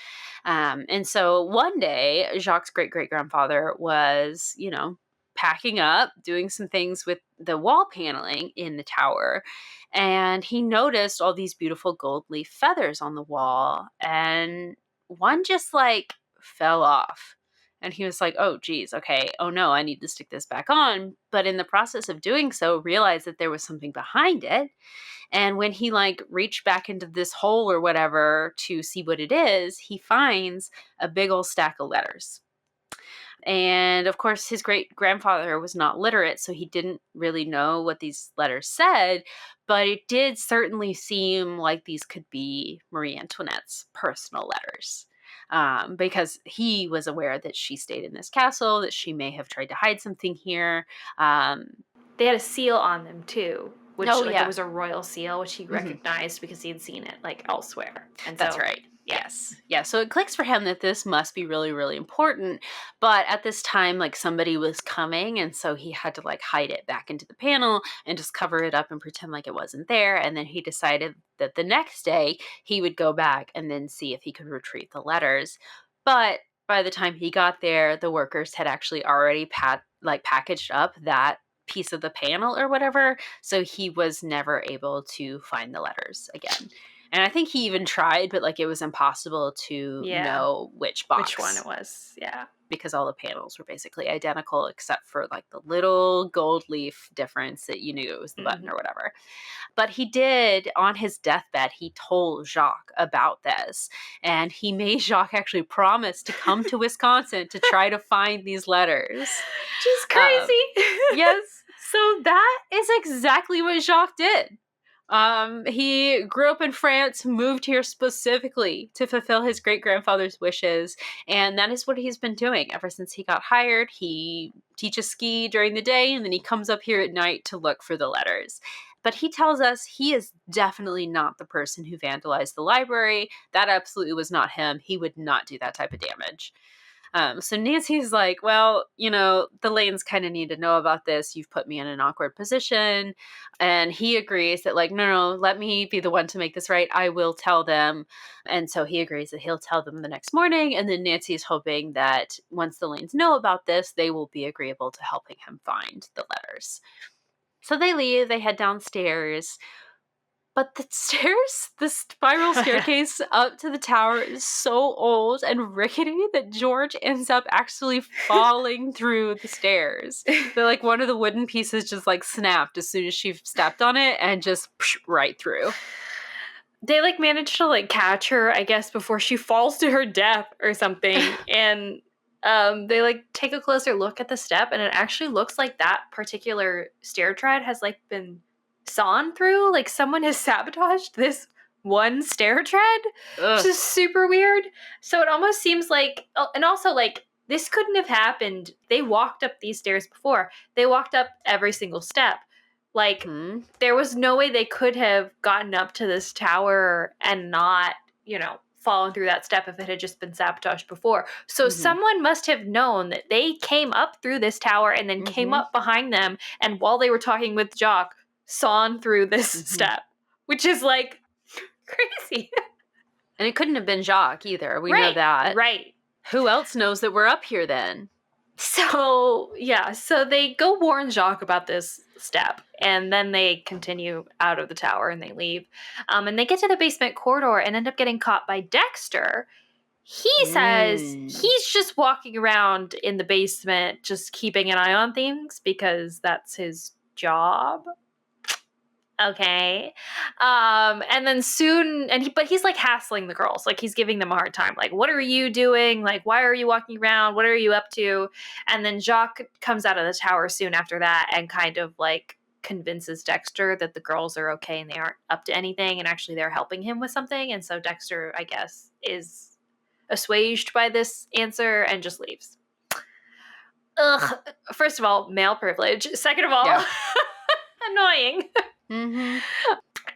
And so one day, Jacques' great-great-grandfather was, packing up, doing some things with the wall paneling in the tower, and he noticed all these beautiful gold leaf feathers on the wall, and one just, fell off. And he was like, oh, geez, okay, oh no, I need to stick this back on. But in the process of doing so, realized that there was something behind it. And when he reached back into this hole or whatever to see what it is, he finds a big old stack of letters. And of course, his great-grandfather was not literate, so he didn't really know what these letters said, but it did certainly seem like these could be Marie Antoinette's personal letters. Because he was aware that she stayed in this castle, that she may have tried to hide something here. They had a seal on them too, which yeah. it was a royal seal, which he recognized because he had seen it elsewhere. And That's so, right. Yes. Yeah. So it clicks for him that this must be really, really important. But at this time, somebody was coming. And so he had to hide it back into the panel and just cover it up and pretend like it wasn't there. And then he decided that the next day he would go back and then see if he could retrieve the letters. But by the time he got there, the workers had actually already packaged up that piece of the panel or whatever. So he was never able to find the letters again. And I think he even tried, but it was impossible to know which box. Which one it was, yeah. Because all the panels were basically identical except for the little gold leaf difference that you knew it was the button or whatever. But he did, on his deathbed, he told Jacques about this. And he made Jacques actually promise to come to Wisconsin to try to find these letters. She's crazy. Yes. So that is exactly what Jacques did. He grew up in France, moved here specifically to fulfill his great-grandfather's wishes, and that is what he's been doing ever since he got hired. He teaches ski during the day, and then he comes up here at night to look for the letters. But he tells us he is definitely not the person who vandalized the library. That absolutely was not him. He would not do that type of damage. So Nancy's like, well, the Lanes kind of need to know about this. You've put me in an awkward position. And he agrees that no, let me be the one to make this right. I will tell them. And so he agrees that he'll tell them the next morning. And then Nancy's hoping that once the Lanes know about this, they will be agreeable to helping him find the letters. So they leave, they head downstairs. But the spiral staircase up to the tower is so old and rickety that George ends up actually falling through the stairs. One of the wooden pieces just snapped as soon as she stepped on it and just right through. They managed to catch her, I guess, before she falls to her death or something. And they take a closer look at the step, and it actually looks like that particular stair tread has been sawn through. Someone has sabotaged this one stair tread, which is super weird. So it almost seems and also this couldn't have happened. They walked up these stairs before. They walked up every single step. There was no way they could have gotten up to this tower and not, fallen through that step if it had just been sabotaged before. So someone must have known that they came up through this tower and then came up behind them, and while they were talking with Jacques, sawn through this step, which is crazy. And it couldn't have been Jacques either. We know that. Right. Who else knows that we're up here then? So, yeah. So they go warn Jacques about this step, and then they continue out of the tower and they leave. And they get to the basement corridor and end up getting caught by Dexter. He says he's just walking around in the basement, just keeping an eye on things because that's his job. Okay. And then soon, but he's hassling the girls. He's giving them a hard time. What are you doing? Why are you walking around? What are you up to? And then Jacques comes out of the tower soon after that and kind of convinces Dexter that the girls are okay and they aren't up to anything. And actually they're helping him with something. And so Dexter, I guess, is assuaged by this answer and just leaves. Ugh. First of all, male privilege. Second of all, annoying.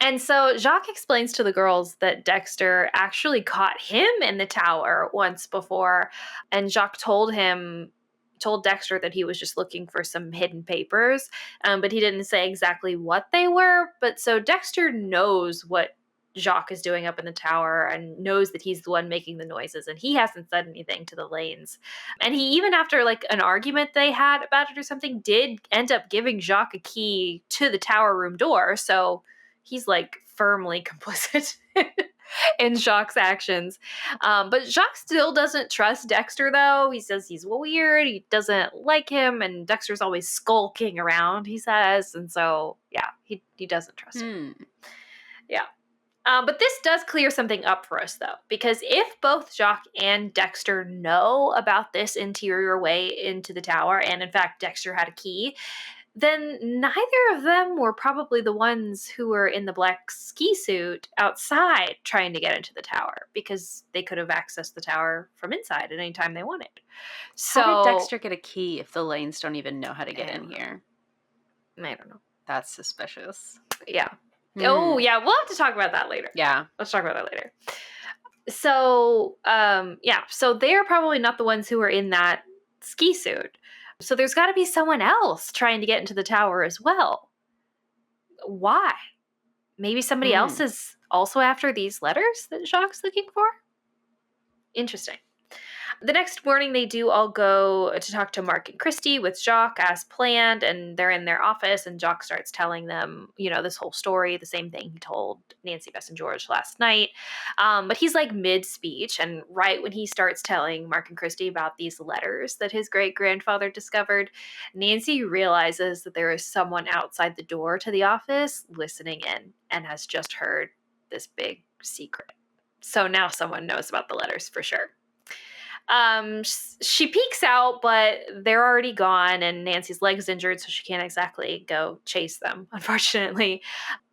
And so Jacques explains to the girls that Dexter actually caught him in the tower once before, and Jacques told Dexter that he was just looking for some hidden papers, but he didn't say exactly what they were. But so Dexter knows what Jacques is doing up in the tower and knows that he's the one making the noises, and he hasn't said anything to the Lanes. And he, even after an argument they had about it or something, did end up giving Jacques a key to the tower room door. So he's firmly complicit in Jacques' actions. But Jacques still doesn't trust Dexter, though. He says he's weird, he doesn't like him, and Dexter's always skulking around, he says. And so, yeah, he doesn't trust him. Yeah. But this does clear something up for us, though, because if both Jacques and Dexter know about this interior way into the tower, and in fact, Dexter had a key, then neither of them were probably the ones who were in the black ski suit outside trying to get into the tower, because they could have accessed the tower from inside at any time they wanted. So, how did Dexter get a key if the Lanes don't even know how to get in here? I don't know. That's suspicious. Yeah. Oh, yeah. We'll have to talk about that later. Yeah. Let's talk about that later. So, so they're probably not the ones who are in that ski suit. So there's got to be someone else trying to get into the tower as well. Why? Maybe somebody else is also after these letters that Jacques looking for? Interesting. The next morning, they do all go to talk to Mark and Christy with Jacques as planned, and they're in their office, and Jacques starts telling them, this whole story, the same thing he told Nancy, Bess, and George last night. But he's like mid-speech, and right when he starts telling Mark and Christy about these letters that his great-grandfather discovered, Nancy realizes that there is someone outside the door to the office listening in and has just heard this big secret. So now someone knows about the letters for sure. She peeks out, but they're already gone, and Nancy's leg's injured, so she can't exactly go chase them, unfortunately.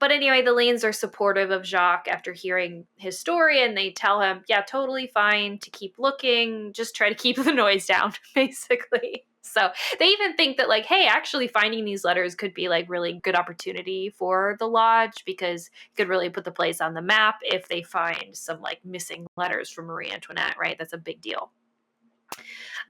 But anyway, the Lanes are supportive of Jacques after hearing his story, and they tell him, yeah, totally fine to keep looking, just try to keep the noise down, basically. So they even think that, like, hey, actually finding these letters could be like really good opportunity for the lodge, because it could really put the place on the map if they find some like missing letters from Marie Antoinette, right? That's a big deal.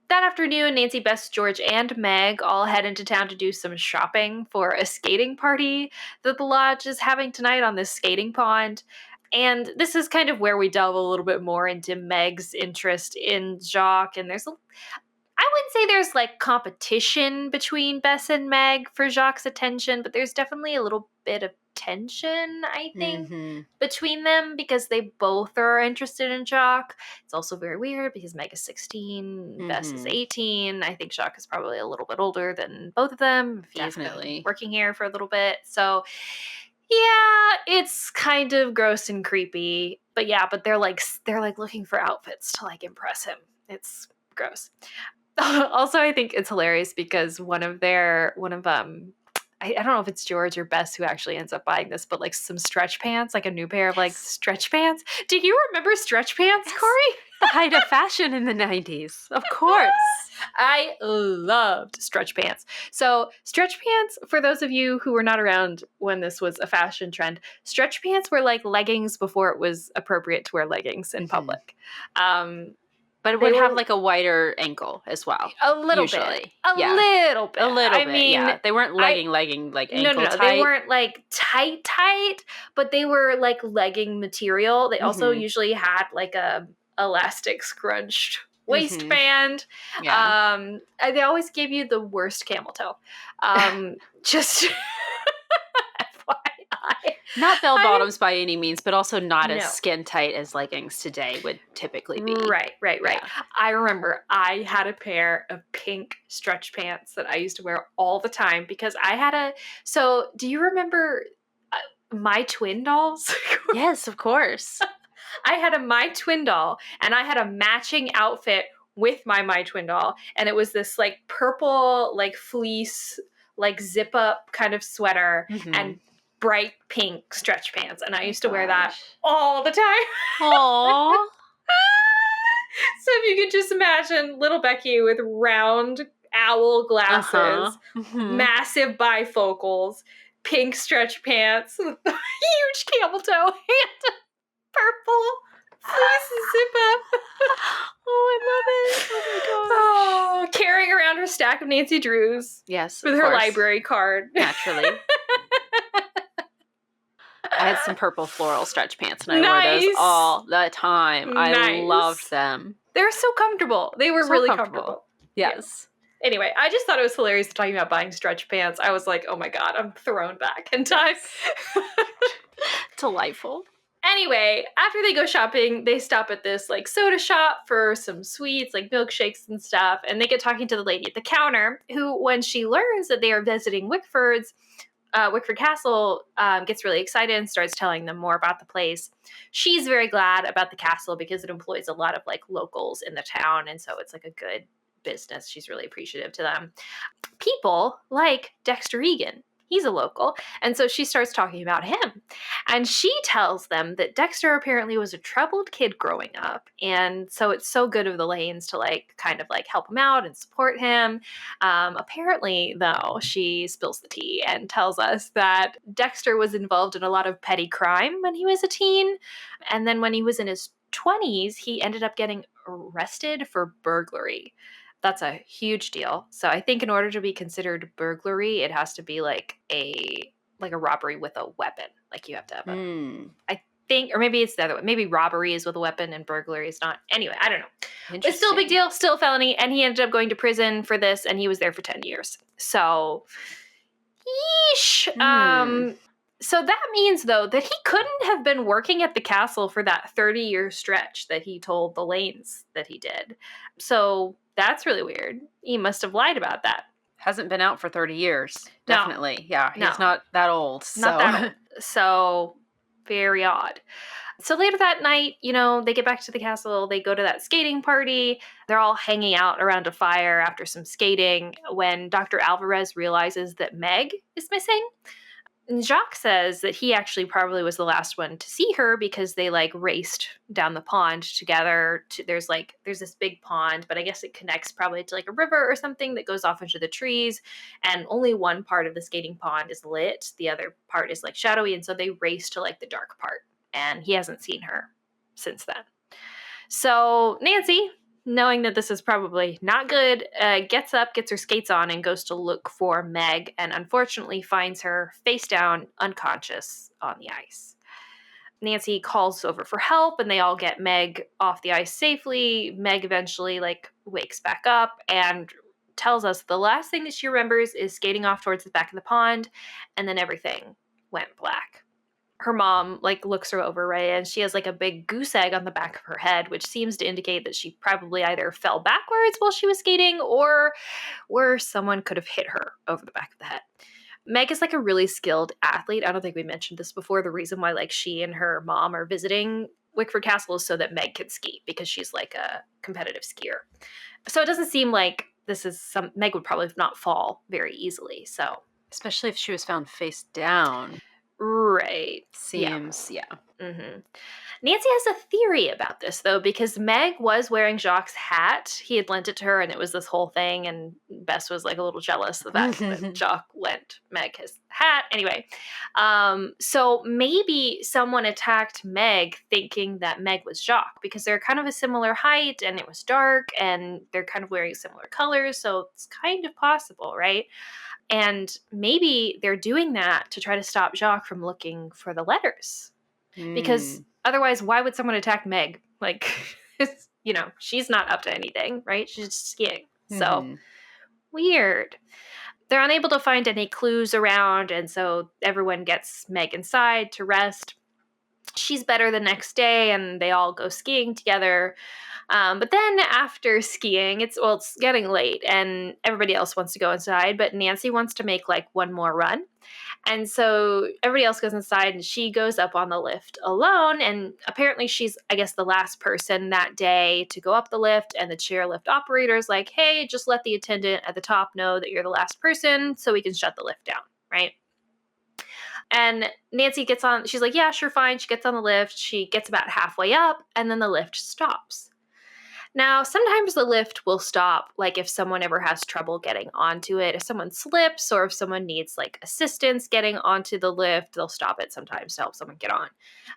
That afternoon, Nancy, Bess, George, and Meg all head into town to do some shopping for a skating party that the lodge is having tonight on this skating pond. And this is kind of where we delve a little bit more into Meg's interest in Jacques. And I wouldn't say there's like competition between Bess and Meg for Jacques' attention, but there's definitely a little bit of tension, I think, between them, because they both are interested in Jacques. It's also very weird because Meg is 16, Bess is 18. I think Jacques is probably a little bit older than both of them. He's been working here for a little bit. So yeah, it's kind of gross and creepy. But yeah, but they're like looking for outfits to like impress him. It's gross. Also, I think it's hilarious because I don't know if it's George or Bess who actually ends up buying this, but like some stretch pants, like a new pair of like stretch pants. Do you remember stretch pants, Kori? The height of fashion in the 90s. Of course. I loved stretch pants. So stretch pants, for those of you who were not around when this was a fashion trend, stretch pants were like leggings before it was appropriate to wear leggings in public. But it would have like a wider ankle as well. A little bit. A little bit. I mean, yeah. They weren't legging like ankle tight. No. They weren't like tight, but they were like legging material. They also usually had like a elastic scrunched waistband. Yeah. They always gave you the worst camel toe. Just FYI. Not bell bottoms by any means, but also not as skin tight as leggings today would typically be. Right. Yeah. I remember I had a pair of pink stretch pants that I used to wear all the time because I had so do you remember My Twin dolls? Yes, of course. I had a My Twin doll, and I had a matching outfit with my Twin doll, and it was this like purple like fleece like zip up kind of sweater and bright pink stretch pants, and I used to wear that all the time. Aww. So if you could just imagine little Becky with round owl glasses, massive bifocals, pink stretch pants, with a huge camel toe, and purple fleece zip up. Oh, I love it. Oh my gosh. Oh, carrying around her stack of Nancy Drews. Yes, with her library card. Naturally. I had some purple floral stretch pants, and I wore those all the time. I loved them. They're so comfortable. They were really comfortable. Yes. Anyway, I just thought it was hilarious talking about buying stretch pants. I was like, oh my God, I'm thrown back in time. Delightful. Anyway, after they go shopping, they stop at this like soda shop for some sweets, like milkshakes and stuff, and they get talking to the lady at the counter, who, when she learns that they are visiting Wickford's, Wickford Castle gets really excited and starts telling them more about the place. She's very glad about the castle because it employs a lot of like locals in the town, and so it's like a good business. She's really appreciative to them. People like Dexter Egan. He's a local. And so she starts talking about him. And she tells them that Dexter apparently was a troubled kid growing up. And so it's so good of the Lanes to like kind of like help him out and support him. Apparently, though, she spills the tea and tells us that Dexter was involved in a lot of petty crime when he was a teen. And then when he was in his 20s, he ended up getting arrested for burglary. That's a huge deal. So I think in order to be considered burglary, it has to be like a robbery with a weapon. Like you have to have I think, or maybe it's the other way. Maybe robbery is with a weapon and burglary is not. Anyway, I don't know. It's still a big deal, still a felony, and he ended up going to prison for this, and he was there for 10 years. So, yeesh. So that means, though, that he couldn't have been working at the castle for that 30-year stretch that he told the Lanes that he did. So that's really weird. He must have lied about that. Hasn't been out for 30 years. Definitely. No. Yeah, he's not that old. Not that old. So very odd. So later that night, they get back to the castle. They go to that skating party. They're all hanging out around a fire after some skating when Dr. Alvarez realizes that Meg is missing. And Jacques says that he actually probably was the last one to see her because they like raced down the pond together. There's this big pond, but I guess it connects probably to like a river or something that goes off into the trees. And only one part of the skating pond is lit. The other part is like shadowy. And so they race to like the dark part. And he hasn't seen her since then. So Nancy, knowing that this is probably not good, gets up, gets her skates on, and goes to look for Meg, and unfortunately finds her face down, unconscious on the ice. Nancy calls over for help, and they all get Meg off the ice safely. Meg eventually, wakes back up and tells us the last thing that she remembers is skating off towards the back of the pond, and then everything went black. Her mom looks her over, right, and she has a big goose egg on the back of her head, which seems to indicate that she probably either fell backwards while she was skating or someone could have hit her over the back of the head. Meg is a really skilled athlete. I don't think we mentioned this before. The reason why she and her mom are visiting Wickford Castle is so that Meg can ski, because she's a competitive skier. So it doesn't seem like this is Meg would probably not fall very easily. So especially if she was found face down. Right. Seems, yeah. Mm-hmm. Nancy has a theory about this, though, because Meg was wearing Jacques' hat. He had lent it to her, and it was this whole thing, and Bess was a little jealous of that Jacques lent Meg his hat. Anyway, so maybe someone attacked Meg thinking that Meg was Jacques, because they're kind of a similar height, and it was dark, and they're kind of wearing similar colors, so it's kind of possible, right? And maybe they're doing that to try to stop Jacques from looking for the letters. Because otherwise, why would someone attack Meg? She's not up to anything, right? She's just skiing. So, weird. They're unable to find any clues around, and so everyone gets Meg inside to rest. She's better the next day, and they all go skiing together. But then after skiing, it's getting late, and everybody else wants to go inside, but Nancy wants to make one more run. And so everybody else goes inside, and she goes up on the lift alone. And apparently she's, I guess, the last person that day to go up the lift. And the chairlift operator's like, hey, just let the attendant at the top know that you're the last person so we can shut the lift down, right? And Nancy gets on, she's like, yeah, sure, fine. She gets on the lift. She gets about halfway up, and then the lift stops. Now, sometimes the lift will stop, if someone ever has trouble getting onto it. If someone slips or if someone needs, assistance getting onto the lift, they'll stop it sometimes to help someone get on.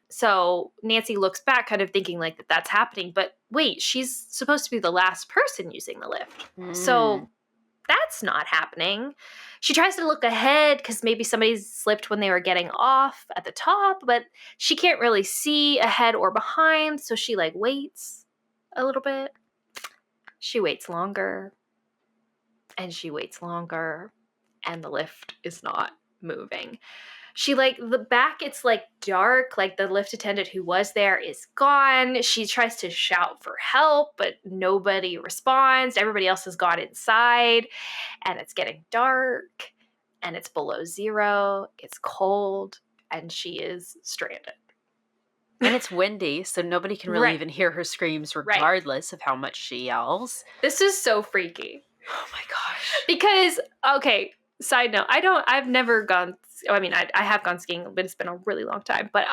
So Nancy looks back kind of thinking, that's happening. But wait, she's supposed to be the last person using the lift. So that's not happening. She tries to look ahead because maybe somebody slipped when they were getting off at the top, but she can't really see ahead or behind. So she, waits a little bit. She waits longer, and she waits longer, and the lift is not moving. She the back, it's dark, the lift attendant who was there is gone. She tries to shout for help, but nobody responds. Everybody else has gone inside, and it's getting dark, and it's below zero, it's cold, and she is stranded. And it's windy, so nobody can really even hear her screams regardless of how much she yells. This is so freaky. Oh my gosh. Because, okay, side note, I've never gone, I mean, I have gone skiing, but it's been a really long time. But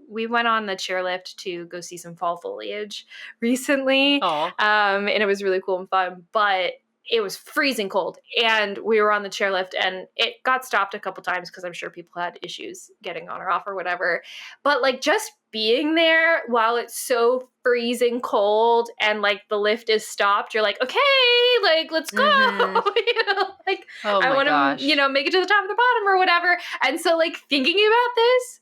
we went on the chairlift to go see some fall foliage recently. And it was really cool and fun, but it was freezing cold. And we were on the chairlift and it got stopped a couple times because I'm sure people had issues getting on or off or whatever. But like just being there while it's so freezing cold and like the lift is stopped, you're like, okay, like let's go. Like I want to, make it to the top of the bottom or whatever. And so like thinking about this,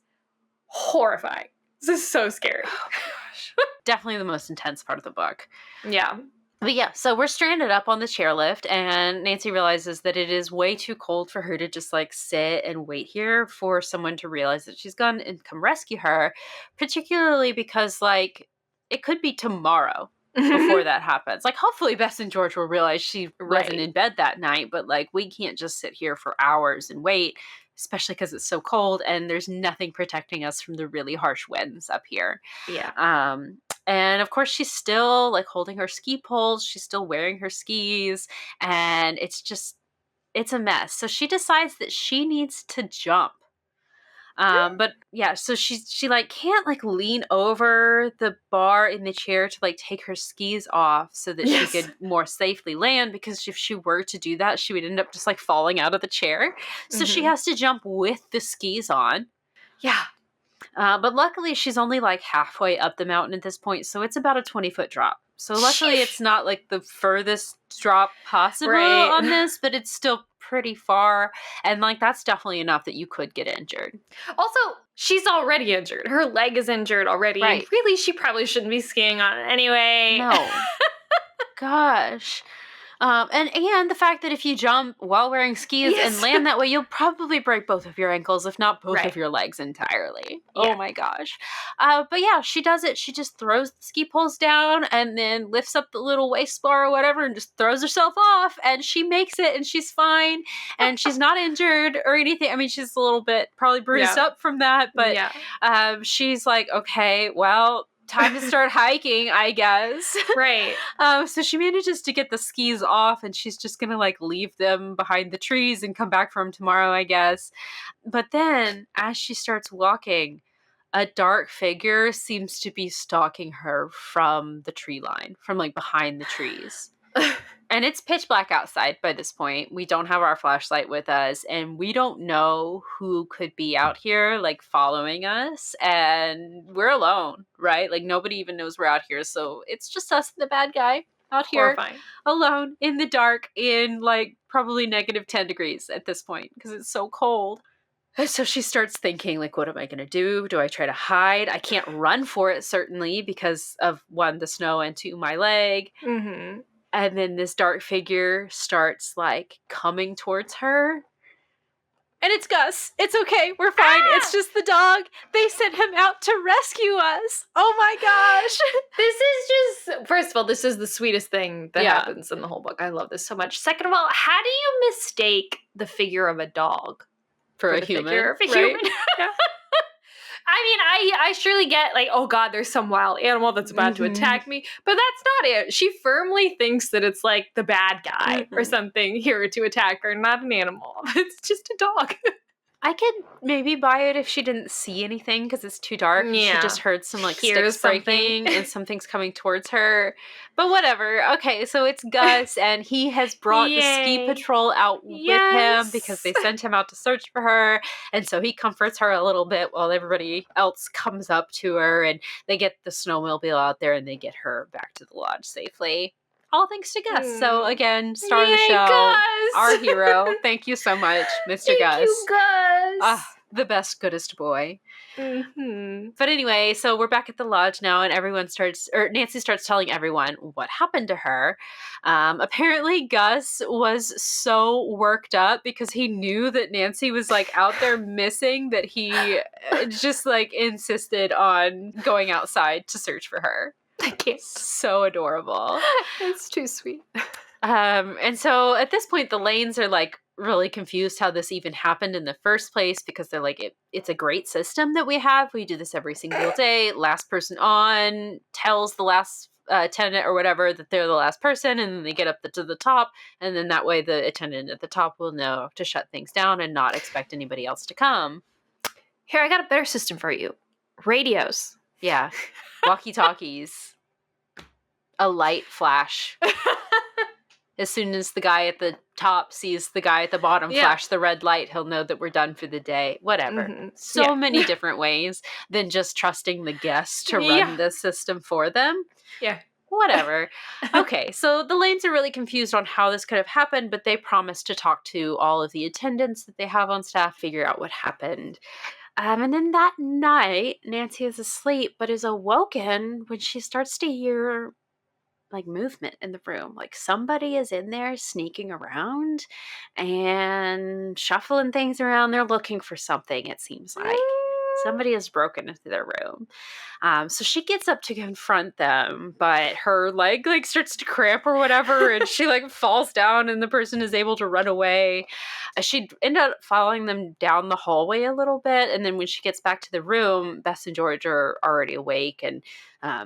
horrifying. This is so scary. Oh my gosh. Definitely the most intense part of the book. Yeah. But yeah, so we're stranded up on the chairlift, and Nancy realizes that it is way too cold for her to just like sit and wait here for someone to realize that she's gone and come rescue her, particularly because like it could be tomorrow before that happens. Like hopefully Bess and George will realize she wasn't in bed that night, but like we can't just sit here for hours and wait, especially because it's so cold and there's nothing protecting us from the really harsh winds up here. Yeah. And of course, she's still like holding her ski poles. She's still wearing her skis. And it's a mess. So she decides that she needs to jump. But yeah, so she like can't like lean over the bar in the chair to like take her skis off so that she could more safely land, because if she were to do that, she would end up just like falling out of the chair. So she has to jump with the skis on. Yeah. But luckily, she's only like halfway up the mountain at this point, so it's about a 20-foot drop. So luckily, it's not like the furthest drop possible on this, but it's still pretty far. And like that's definitely enough that you could get injured. Also, she's already injured. Her leg is injured already. Right. And really, she probably shouldn't be skiing on it anyway. No. Gosh. And the fact that if you jump while wearing skis and land that way, you'll probably break both of your ankles, if not both of your legs entirely. Yeah. Oh my gosh. But yeah, she does it. She just throws the ski poles down and then lifts up the little waist bar or whatever and just throws herself off, and she makes it and she's fine and she's not injured or anything. I mean, she's a little bit probably bruised up from that, but she's like, okay, well, time to start hiking, I guess. Right. So she manages to get the skis off, and she's just gonna like leave them behind the trees and come back for them tomorrow, I guess. But then as she starts walking, a dark figure seems to be stalking her from the tree line, from like behind the trees. And it's pitch black outside by this point. We don't have our flashlight with us, and we don't know who could be out here, like, following us, and we're alone, right? Like, nobody even knows we're out here, so it's just us and the bad guy out here, alone, in the dark, in, like, probably negative 10 degrees at this point, because it's so cold. And so she starts thinking, like, what am I going to do? Do I try to hide? I can't run for it, certainly, because of, 1, the snow, and 2, my leg. Mm-hmm. And then this dark figure starts, like, coming towards her. And it's Gus. It's okay. We're fine. It's just the dog. They sent him out to rescue us. Oh, my gosh. This is just, first of all, this is the sweetest thing that happens in the whole book. I love this so much. Second of all, how do you mistake the figure of a dog for a human? Figure of a human? Yeah. I mean, I surely get like, oh God, there's some wild animal that's about to attack me, but that's not it. She firmly thinks that it's like the bad guy or something here to attack her, not an animal. It's just a dog. I could maybe buy it if she didn't see anything because it's too dark. Yeah. She just heard some like sticks breaking and something's coming towards her. But whatever. Okay, so it's Gus and he has brought the ski patrol out with him because they sent him out to search for her. And so he comforts her a little bit while everybody else comes up to her and they get the snowmobile out there and they get her back to the lodge safely. All thanks to Gus. So again, star of the show, Gus! Our hero. Thank you so much, Mr. Gus. Thank you, Gus. The best, goodest boy. Mm-hmm. But anyway, so we're back at the lodge now, and Nancy starts telling everyone what happened to her. Apparently, Gus was so worked up because he knew that Nancy was like out there missing that he just like insisted on going outside to search for her. I can't. So adorable. It's too sweet. And so at this point, the lanes are like really confused how this even happened in the first place, because they're like, it's a great system that we have. We do this every single day. Last person on tells the last attendant or whatever that they're the last person, and then they get up to the top, and then that way the attendant at the top will know to shut things down and not expect anybody else to come. Here, I got a better system for you. Radios. Yeah. Walkie-talkies. A light flash. As soon as the guy at the top sees the guy at the bottom flash the red light, he'll know that we're done for the day. Whatever. Mm-hmm. So many different ways than just trusting the guests to run the system for them. Yeah. Whatever. Okay, so the Lanes are really confused on how this could have happened, but they promise to talk to all of the attendants that they have on staff, figure out what happened. And then that night, Nancy is asleep, but is awoken when she starts to hear like movement in the room. Like somebody is in there sneaking around and shuffling things around. They're looking for something, it seems like. Somebody has broken into their room. So she gets up to confront them, but her leg like starts to cramp or whatever, and she like falls down, and the person is able to run away. She ended up following them down the hallway a little bit, and then when she gets back to the room, Bess and George are already awake, and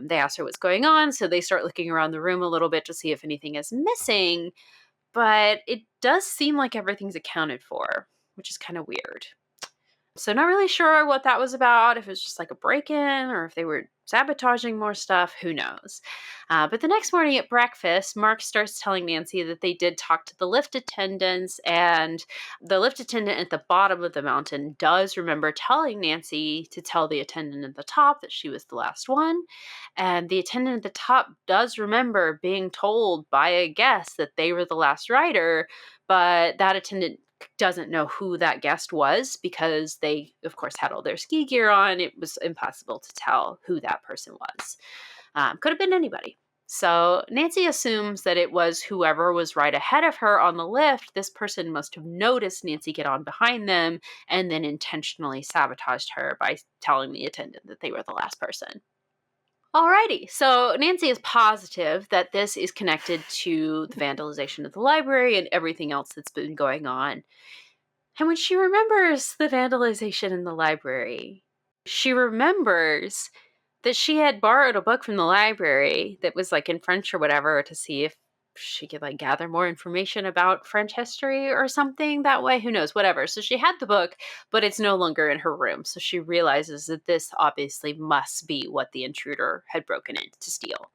they ask her what's going on, so they start looking around the room a little bit to see if anything is missing, but it does seem like everything's accounted for, which is kind of weird. So not really sure what that was about, if it was just like a break-in or if they were sabotaging more stuff, who knows. But the next morning at breakfast, Mark starts telling Nancy that they did talk to the lift attendants, and the lift attendant at the bottom of the mountain does remember telling Nancy to tell the attendant at the top that she was the last one. And the attendant at the top does remember being told by a guest that they were the last rider, but that attendant doesn't know who that guest was because they, of course, had all their ski gear on. It was impossible to tell who that person was. Could have been anybody. So Nancy assumes that it was whoever was right ahead of her on the lift. This person must have noticed Nancy get on behind them and then intentionally sabotaged her by telling the attendant that they were the last person. Alrighty, so Nancy is positive that this is connected to the vandalization of the library and everything else that's been going on. And when she remembers the vandalization in the library, she remembers that she had borrowed a book from the library that was like in French or whatever to see if she could like gather more information about French history or something that way. Who knows, whatever. So she had the book, but it's no longer in her room. So she realizes that this obviously must be what the intruder had broken in to steal.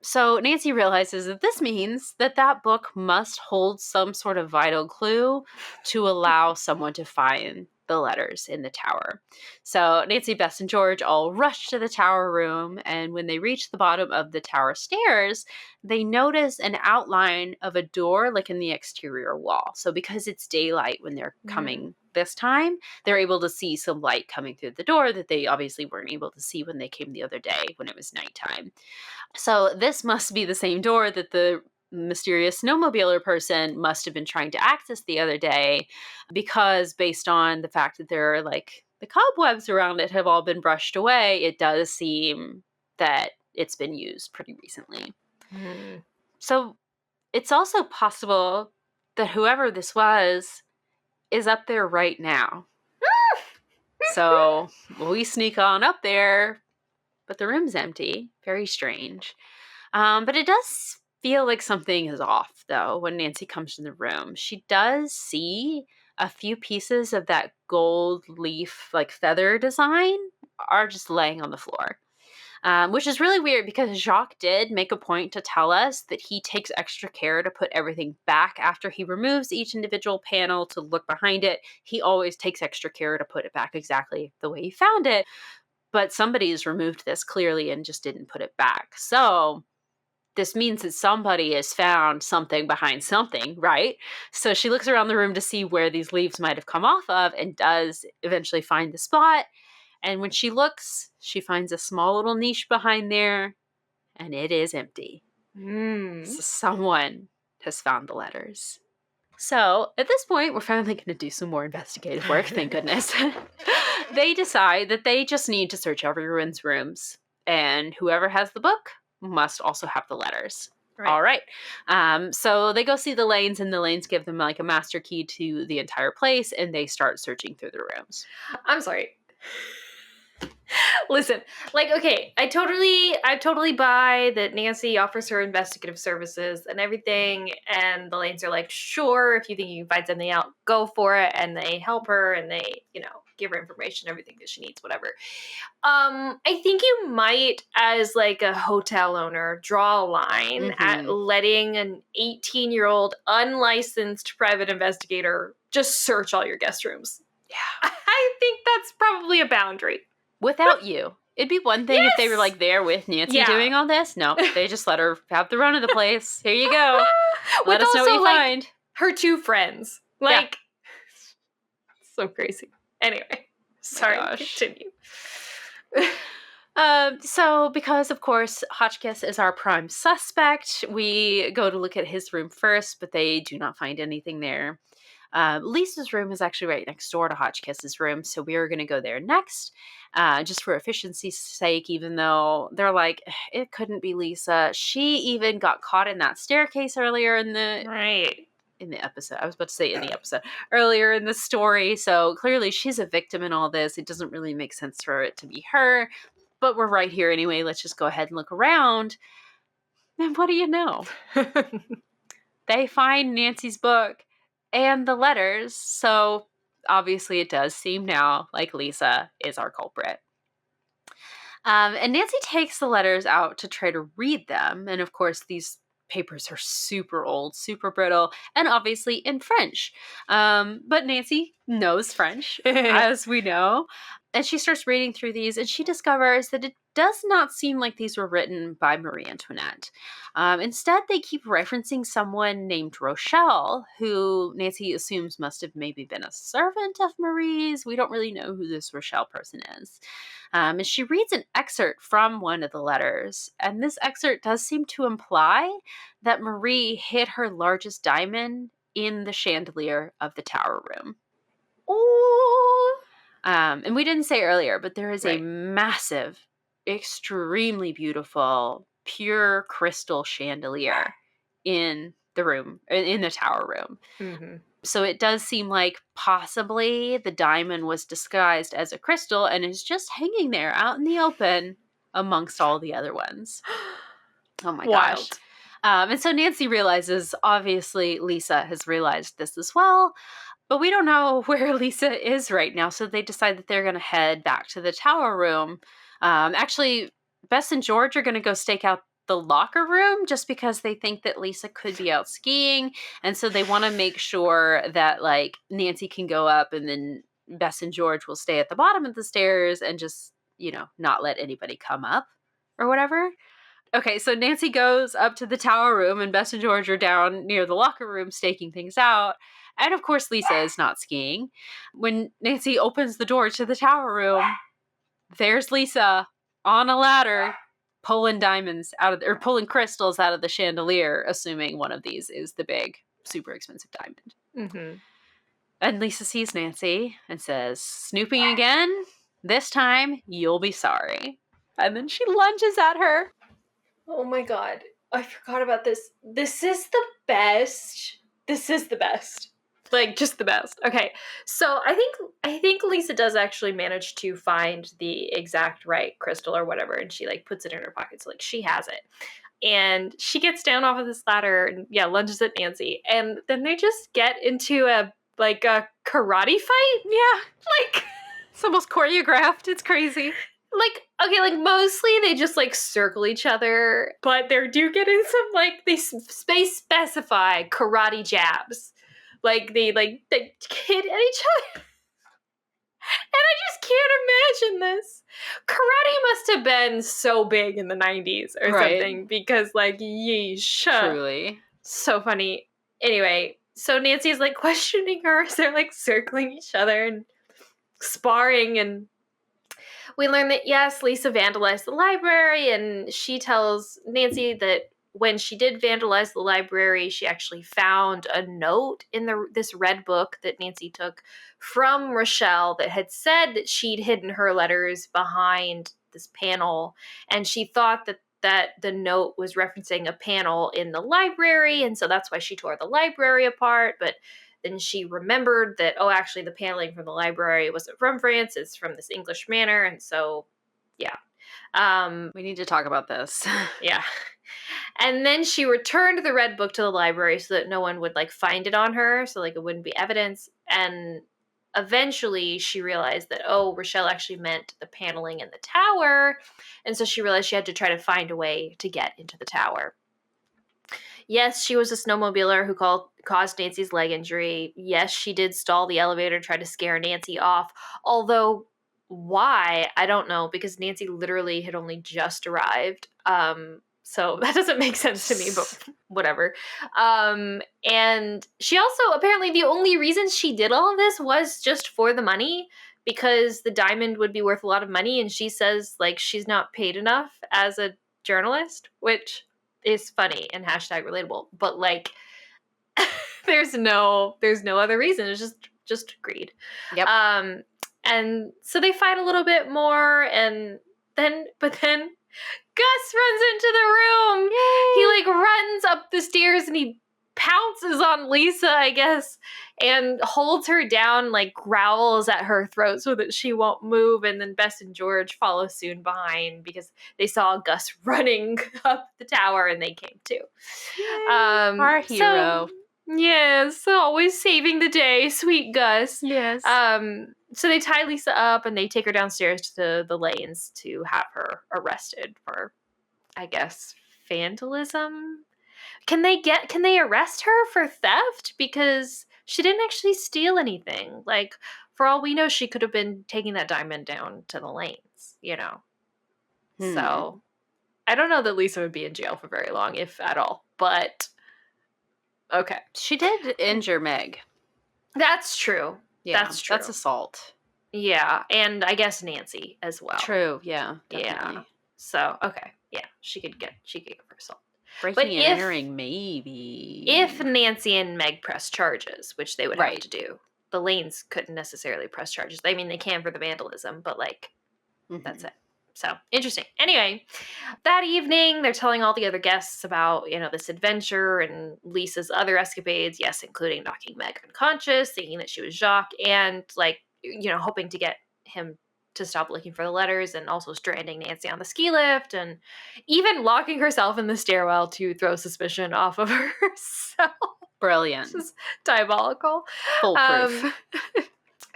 So Nancy realizes that this means that that book must hold some sort of vital clue to allow someone to find the letters in the tower. So Nancy, Bess, and George all rush to the tower room, and when they reach the bottom of the tower stairs, they notice an outline of a door like in the exterior wall. So because it's daylight when they're coming this time, they're able to see some light coming through the door that they obviously weren't able to see when they came the other day when it was nighttime. So this must be the same door that the mysterious snowmobiler person must have been trying to access the other day, because based on the fact that there are like the cobwebs around it have all been brushed away, it does seem that it's been used pretty recently. So it's also possible that whoever this was is up there right now. So we sneak on up there, but the room's empty. Very strange. But it does feel like something is off, though, when Nancy comes to the room. She does see a few pieces of that gold leaf, like feather design, are just laying on the floor. Which is really weird because Jacques did make a point to tell us that he takes extra care to put everything back after he removes each individual panel to look behind it. He always takes extra care to put it back exactly the way he found it. But somebody's removed this clearly and just didn't put it back. So this means that somebody has found something behind something, right? So she looks around the room to see where these leaves might have come off of and does eventually find the spot. And when she looks, she finds a small little niche behind there, and it is empty. So someone has found the letters. So at this point, we're finally going to do some more investigative work, thank goodness. They decide that they just need to search everyone's rooms, and whoever has the book must also have the letters. All right. So they go see the Lanes, and the Lanes give them like a master key to the entire place, and they start searching through the rooms. I'm sorry. Listen, like, okay, I totally buy that Nancy offers her investigative services and everything, and the Lanes are like, sure, if you think you can find something out, go for it, and they help her, and they, give her information, everything that she needs, whatever. I think you might, as like a hotel owner, draw a line at letting an 18-year-old unlicensed private investigator just search all your guest rooms. Yeah. I think that's probably a boundary. Without you. It'd be one thing if they were like there with Nancy doing all this. No, they just let her have the run of the place. Here you go. Let us know what you find. Her two friends. Like, so crazy. Anyway, sorry, continue. So because, of course, Hotchkiss is our prime suspect, we go to look at his room first, but they do not find anything there. Lisa's room is actually right next door to Hotchkiss's room, so we are going to go there next, just for efficiency's sake, even though they're like, it couldn't be Lisa. She even got caught in that staircase earlier in the episode. I was about to say in the episode. Earlier in the story, so clearly she's a victim in all this. It doesn't really make sense for it to be her, but we're right here anyway. Let's just go ahead and look around. And what do you know? They find Nancy's book and the letters, so obviously it does seem now like Lisa is our culprit. And Nancy takes the letters out to try to read them, and of course these papers are super old, super brittle, and obviously in French. But Nancy knows French, as we know, and she starts reading through these, and she discovers that it does not seem like these were written by Marie Antoinette. Instead, they keep referencing someone named Rochelle, who Nancy assumes must have maybe been a servant of Marie's. We don't really know who this Rochelle person is. And she reads an excerpt from one of the letters, and this excerpt does seem to imply that Marie hid her largest diamond in the chandelier of the tower room. Oh! And we didn't say earlier, but there is a massive, extremely beautiful, pure crystal chandelier in the room, in the tower room. Mm-hmm. So it does seem like possibly the diamond was disguised as a crystal and is just hanging there out in the open amongst all the other ones. Oh my gosh. And so Nancy realizes, obviously Lisa has realized this as well, but we don't know where Lisa is right now. So they decide that they're going to head back to the tower room. Actually, Bess and George are going to go stake out the locker room just because they think that Lisa could be out skiing. And so they want to make sure that like Nancy can go up, and then Bess and George will stay at the bottom of the stairs and just, not let anybody come up or whatever. Okay, so Nancy goes up to the tower room, and Bess and George are down near the locker room staking things out. And of course, Lisa is not skiing. When Nancy opens the door to the tower room, there's Lisa on a ladder pulling pulling crystals out of the chandelier, assuming one of these is the big, super expensive diamond. Mm-hmm. And Lisa sees Nancy and says, "Snooping again? This time, you'll be sorry." And then she lunges at her. Oh my god. I forgot about this. This is the best. Like, just the best. Okay. So I think Lisa does actually manage to find the exact right crystal or whatever, and she like puts it in her pocket, so like she has it. And she gets down off of this ladder and lunges at Nancy. And then they just get into a karate fight. Yeah. Like, it's almost choreographed. It's crazy. Like, okay, like, mostly they just, like, circle each other, but they do get in some, like, they specify karate jabs. Like, they hit at each other. And I just can't imagine this. Karate must have been so big in the 90s or something, because, like, yeesh. Truly. So funny. Anyway, so Nancy's, like, questioning her as they're, like, circling each other and sparring, and we learn that, yes, Lisa vandalized the library, and she tells Nancy that when she did vandalize the library, she actually found a note in this red book that Nancy took from Rochelle that had said that she'd hidden her letters behind this panel, and she thought that that the note was referencing a panel in the library, and so that's why she tore the library apart. But then she remembered that, oh, actually, the paneling from the library wasn't from France; it's from this English manor, and so, yeah. We need to talk about this. Yeah. And then she returned the red book to the library so that no one would like find it on her, so like it wouldn't be evidence. And eventually she realized that, oh, Rochelle actually meant the paneling in the tower. And so she realized she had to try to find a way to get into the tower. Yes, she was a snowmobiler who caused Nancy's leg injury. Yes, she did stall the elevator, try to scare Nancy off. Although, why? I don't know, because Nancy literally had only just arrived. So that doesn't make sense to me, but whatever. And she also, apparently the only reason she did all of this was just for the money, because the diamond would be worth a lot of money, and she says, like, she's not paid enough as a journalist, which is funny and hashtag relatable, but like there's no other reason. It's just greed. Yep. And so they fight a little bit more, and then Gus runs into the room. Yay! He like runs up the stairs and he pounces on Lisa, I guess, and holds her down, like growls at her throat so that she won't move. And then Bess and George follow soon behind because they saw Gus running up the tower and they came too. Our hero. Yes, always saving the day, sweet Gus. Yes. So they tie Lisa up and they take her downstairs to the lanes to have her arrested for, I guess, vandalism. Can they arrest her for theft? Because she didn't actually steal anything. Like, for all we know, she could have been taking that diamond down to the lanes, you know? So, I don't know that Lisa would be in jail for very long, if at all. But, okay. She did injure Meg. That's true. Yeah, that's true. That's assault. Yeah, and I guess Nancy as well. True, yeah. Definitely. Yeah. So, okay. Yeah, she could get for assault. Breaking and entering, maybe. If Nancy and Meg press charges, which they would have to do, the lanes couldn't necessarily press charges. I mean, they can for the vandalism, but like, that's it. So, interesting. Anyway, that evening, they're telling all the other guests about, you know, this adventure and Lisa's other escapades, yes, including knocking Meg unconscious, thinking that she was Jacques, and like, you know, hoping to get him to stop looking for the letters, and also stranding Nancy on the ski lift, and even locking herself in the stairwell to throw suspicion off of herself. Brilliant. Just diabolical. Foolproof.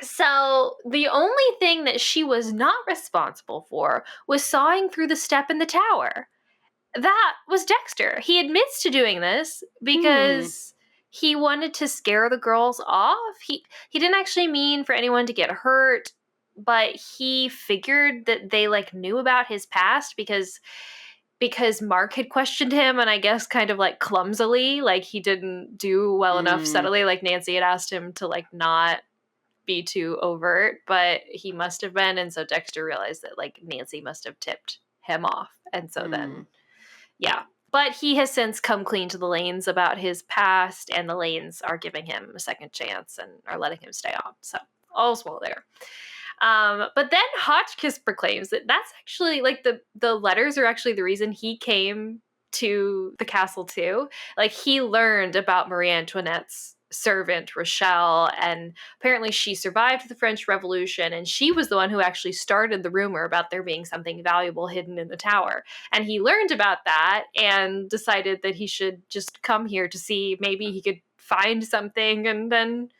So the only thing that she was not responsible for was sawing through the step in the tower. That was Dexter. He admits to doing this because he wanted to scare the girls off. He didn't actually mean for anyone to get hurt, but he figured that they like knew about his past because Mark had questioned him, and I guess kind of like clumsily, like he didn't do well enough subtly, like Nancy had asked him to like not be too overt, but he must have been. And so Dexter realized that like Nancy must have tipped him off. And so then, yeah. But he has since come clean to the lanes about his past, and the lanes are giving him a second chance and are letting him stay on. So all's well there. But then Hotchkiss proclaims that that's actually like the letters are actually the reason he came to the castle too. Like he learned about Marie Antoinette's servant Rochelle, and apparently she survived the French Revolution, and she was the one who actually started the rumor about there being something valuable hidden in the tower. And he learned about that and decided that he should just come here to see maybe he could find something. And then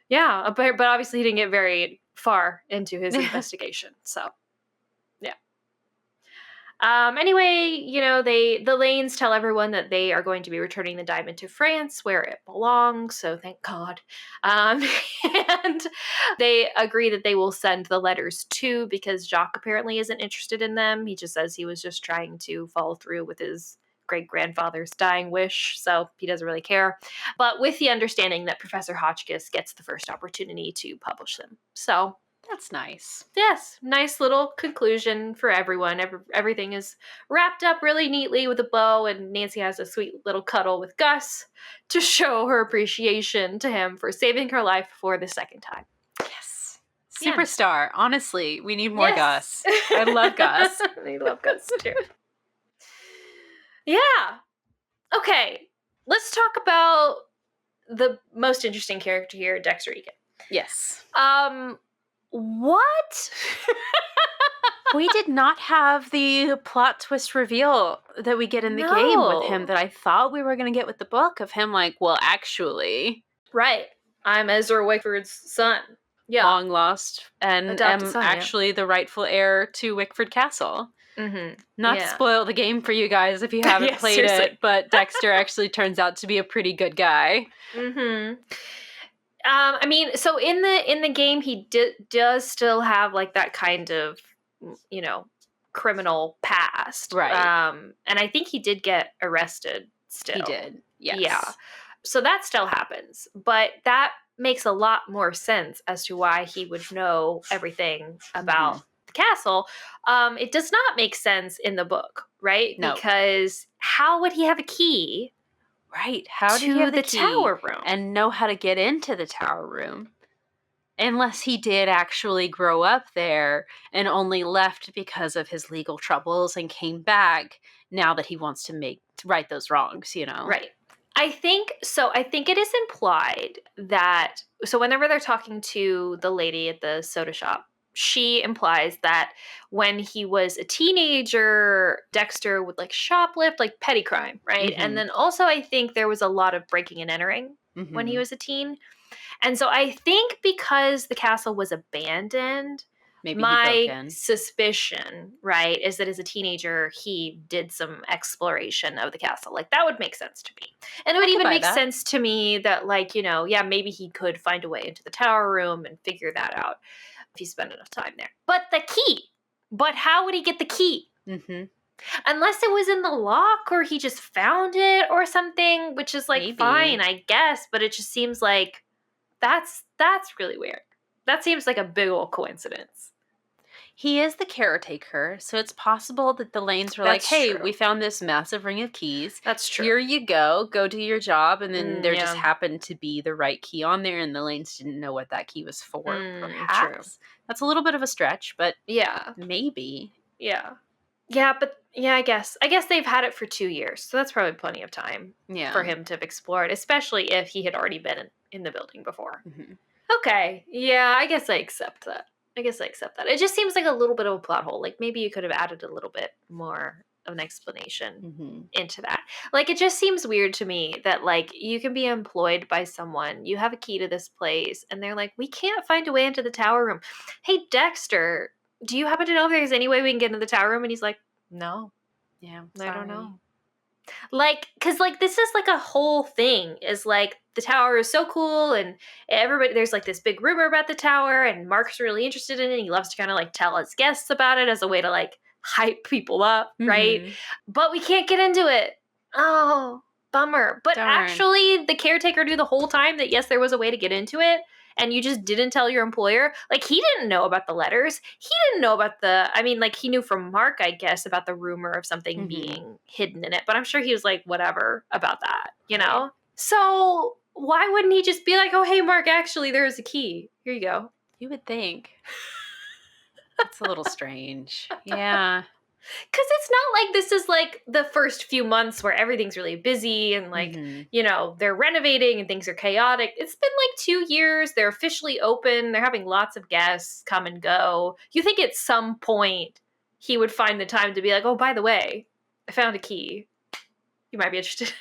but obviously he didn't get very far into his investigation. So anyway, you know, the Lanes tell everyone that they are going to be returning the diamond to France where it belongs, so thank God. And they agree that they will send the letters too, because Jacques apparently isn't interested in them. He just says he was just trying to follow through with his great-grandfather's dying wish, so he doesn't really care. But with the understanding that Professor Hotchkiss gets the first opportunity to publish them. So that's nice. Yes, nice little conclusion for everyone. Everything is wrapped up really neatly with a bow, and Nancy has a sweet little cuddle with Gus to show her appreciation to him for saving her life for the second time. Yes. Superstar. Honestly, we need more Gus. I love Gus. I love Gus too. Yeah. Okay. Let's talk about the most interesting character here, Dexter Egan. Yes. What? We did not have the plot twist reveal that we get in the game with him that I thought we were going to get with the book of him like, well, actually. Right. I'm Ezra Wickford's son. Yeah. Long lost and Adopted am son, actually the rightful heir to Wickford Castle. Mm-hmm. Not to spoil the game for you guys if you haven't played seriously. it, but Dexter actually turns out to be a pretty good guy. Mm-hmm. I mean, so in the game, he does still have like that kind of, you know, criminal past, right? And I think he did get arrested. Still, he did. Yes. Yeah. So that still happens, but that makes a lot more sense as to why he would know everything about the castle. It does not make sense in the book, right? No. Because how would he have a key? Right. How do you have the key tower room and know how to get into the tower room? Unless he did actually grow up there and only left because of his legal troubles and came back now that he wants to right those wrongs, you know? Right. I think it is implied that, so whenever they're talking to the lady at the soda shop, she implies that when he was a teenager, Dexter would like shoplift, like petty crime, right? Mm-hmm. And then also I think there was a lot of breaking and entering when he was a teen. And so I think because the castle was abandoned, my suspicion, right, is that as a teenager, he did some exploration of the castle. Like, that would make sense to me. And it would even make sense to me that, like, you know, yeah, maybe he could find a way into the tower room and figure that out if he spent enough time there. But the key. But how would he get the key? Mm-hmm. Unless it was in the lock or he just found it or something, which is, like, fine, I guess. But it just seems like that's really weird. That seems like a big old coincidence. He is the caretaker, so it's possible that the Lanes were like, hey, we found this massive ring of keys. That's true. Here you go do your job. And then there just happened to be the right key on there, and the Lanes didn't know what that key was for, perhaps. True. That's a little bit of a stretch, but yeah, maybe. Yeah. Yeah, but yeah, I guess they've had it for 2 years, so that's probably plenty of time for him to have explored, especially if he had already been in the building before. Mm-hmm. Okay, yeah, I guess I accept that. It just seems like a little bit of a plot hole. Like, maybe you could have added a little bit more of an explanation into that. Like, it just seems weird to me that, like, you can be employed by someone, you have a key to this place, and they're like, we can't find a way into the tower room. Hey, Dexter, do you happen to know if there's any way we can get into the tower room? And he's like, no. Yeah, I don't know. Like, because, like, this is, like, a whole thing, is, like, the tower is so cool, and everybody, there's, like, this big rumor about the tower, and Mark's really interested in it, and he loves to kind of, like, tell his guests about it as a way to, like, hype people up, right? But we can't get into it. Oh, bummer. But actually, the caretaker knew the whole time that, yes, there was a way to get into it, and you just didn't tell your employer. Like, he didn't know about the letters. He didn't know about he knew from Mark, I guess, about the rumor of something being hidden in it. But I'm sure he was like, whatever about that, you know? So why wouldn't he just be like, oh, hey, Mark, actually, there's a key. Here you go. You would think. That's a little strange. Yeah. Because it's not like this is like the first few months where everything's really busy and like, you know, they're renovating and things are chaotic. It's been like 2 years. They're officially open. They're having lots of guests come and go. You think at some point he would find the time to be like, oh, by the way, I found a key. You might be interested.